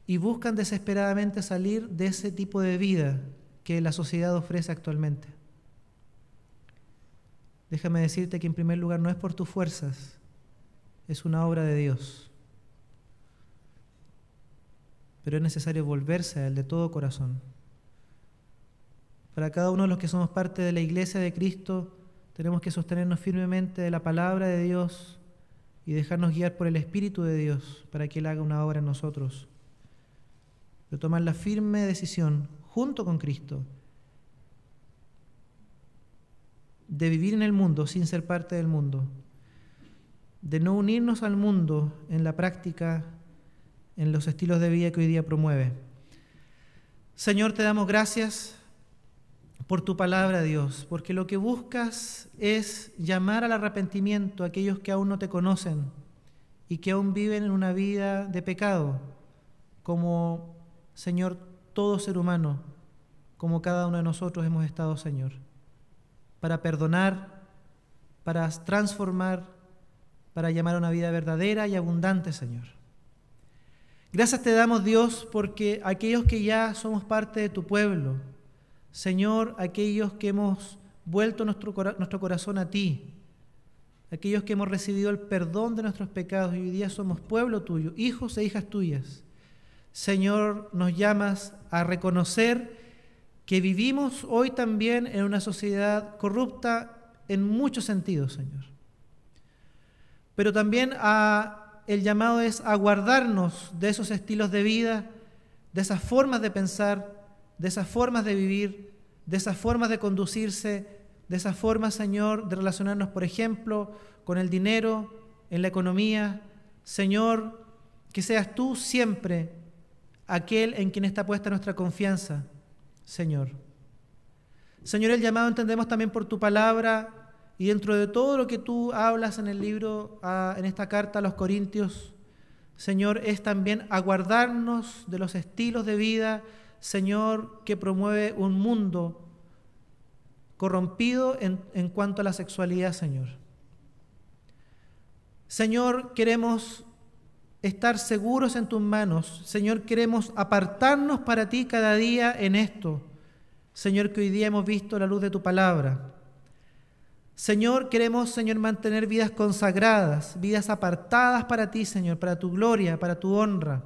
y buscan desesperadamente salir de ese tipo de vida que la sociedad ofrece actualmente. Déjame decirte que en primer lugar no es por tus fuerzas, es una obra de Dios. Pero es necesario volverse a Él de todo corazón. Para cada uno de los que somos parte de la iglesia de Cristo, tenemos que sostenernos firmemente de la palabra de Dios y dejarnos guiar por el Espíritu de Dios para que Él haga una obra en nosotros. Pero tomar la firme decisión, junto con Cristo, de vivir en el mundo sin ser parte del mundo, de no unirnos al mundo en la práctica, en los estilos de vida que hoy día promueve. Señor, te damos gracias por tu palabra, Dios, porque lo que buscas es llamar al arrepentimiento a aquellos que aún no te conocen y que aún viven en una vida de pecado, como, Señor, todo ser humano, como cada uno de nosotros hemos estado, Señor, para perdonar, para transformar, para llamar a una vida verdadera y abundante, Señor. Gracias te damos, Dios, porque aquellos que ya somos parte de tu pueblo, Señor, aquellos que hemos vuelto nuestro corazón a ti, aquellos que hemos recibido el perdón de nuestros pecados y hoy día somos pueblo tuyo, hijos e hijas tuyas. Señor, nos llamas a reconocer que vivimos hoy también en una sociedad corrupta en muchos sentidos, Señor. Pero también el llamado es a guardarnos de esos estilos de vida, de esas formas de pensar, de esas formas de vivir, de esas formas de conducirse, de esas formas, Señor, de relacionarnos, por ejemplo, con el dinero, en la economía. Señor, que seas tú siempre aquel en quien está puesta nuestra confianza, Señor. Señor, el llamado entendemos también por tu palabra y dentro de todo lo que tú hablas en el libro, en esta carta a los Corintios, Señor, es también aguardarnos de los estilos de vida, Señor, que promueve un mundo corrompido en cuanto a la sexualidad, Señor. Señor, queremos estar seguros en tus manos. Señor, queremos apartarnos para ti cada día en esto. Señor, que hoy día hemos visto la luz de tu palabra. Señor, queremos, Señor, mantener vidas consagradas, vidas apartadas para ti, Señor, para tu gloria, para tu honra.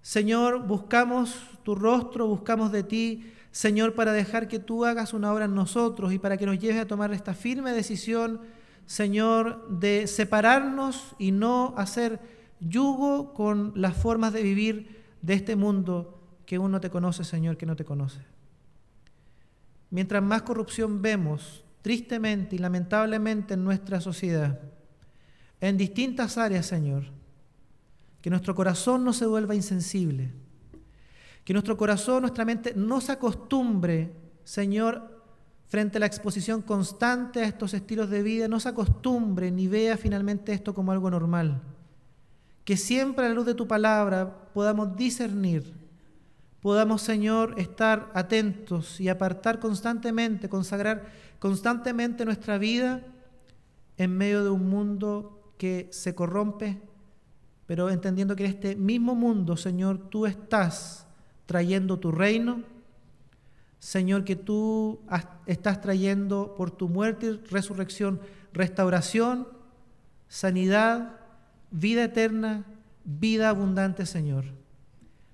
Señor, buscamos tu rostro, buscamos de ti, Señor, para dejar que tú hagas una obra en nosotros y para que nos lleves a tomar esta firme decisión, Señor, de separarnos y no hacer yugo con las formas de vivir de este mundo que uno te conoce, Señor, que no te conoce. Mientras más corrupción vemos, tristemente y lamentablemente en nuestra sociedad, en distintas áreas, Señor, que nuestro corazón no se vuelva insensible, que nuestro corazón, nuestra mente no se acostumbre, Señor, frente a la exposición constante a estos estilos de vida, no se acostumbre ni vea finalmente esto como algo normal. Que siempre a la luz de tu palabra podamos discernir, podamos, Señor, estar atentos y apartar constantemente, consagrar constantemente nuestra vida en medio de un mundo que se corrompe, pero entendiendo que en este mismo mundo, Señor, tú estás trayendo tu reino, Señor, que tú estás trayendo por tu muerte y resurrección restauración, sanidad, vida eterna, vida abundante, Señor.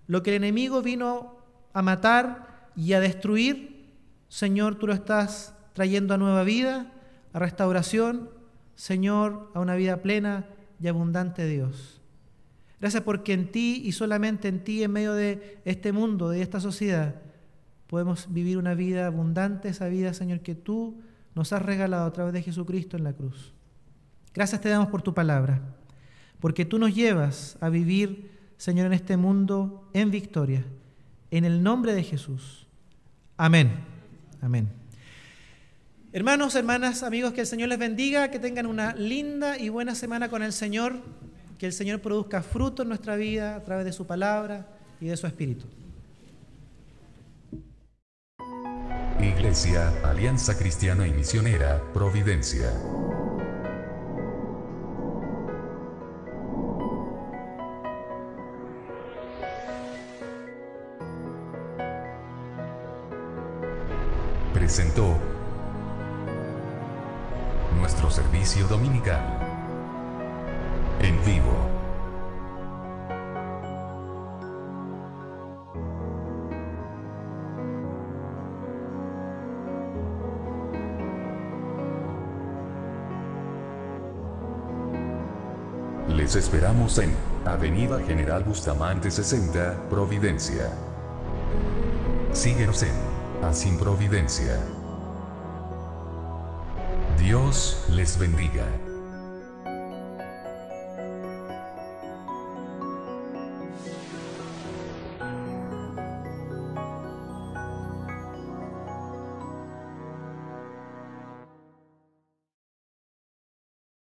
Lo que el enemigo vino a matar y a destruir, Señor, tú lo estás trayendo a nueva vida, a restauración, Señor, a una vida plena y abundante, Dios. Gracias porque en ti y solamente en ti, en medio de este mundo, de esta sociedad, podemos vivir una vida abundante, esa vida, Señor, que tú nos has regalado a través de Jesucristo en la cruz. Gracias te damos por tu palabra, porque tú nos llevas a vivir, Señor, en este mundo en victoria. En el nombre de Jesús. Amén. Amén. Hermanos, hermanas, amigos, que el Señor les bendiga, que tengan una linda y buena semana con el Señor, que el Señor produzca fruto en nuestra vida a través de su palabra y de su Espíritu. Iglesia, Alianza Cristiana y Misionera, Providencia. Presentó nuestro servicio dominical en vivo. Les esperamos en Avenida General Bustamante 60, Providencia. Síguenos en Así Providencia. Dios les bendiga.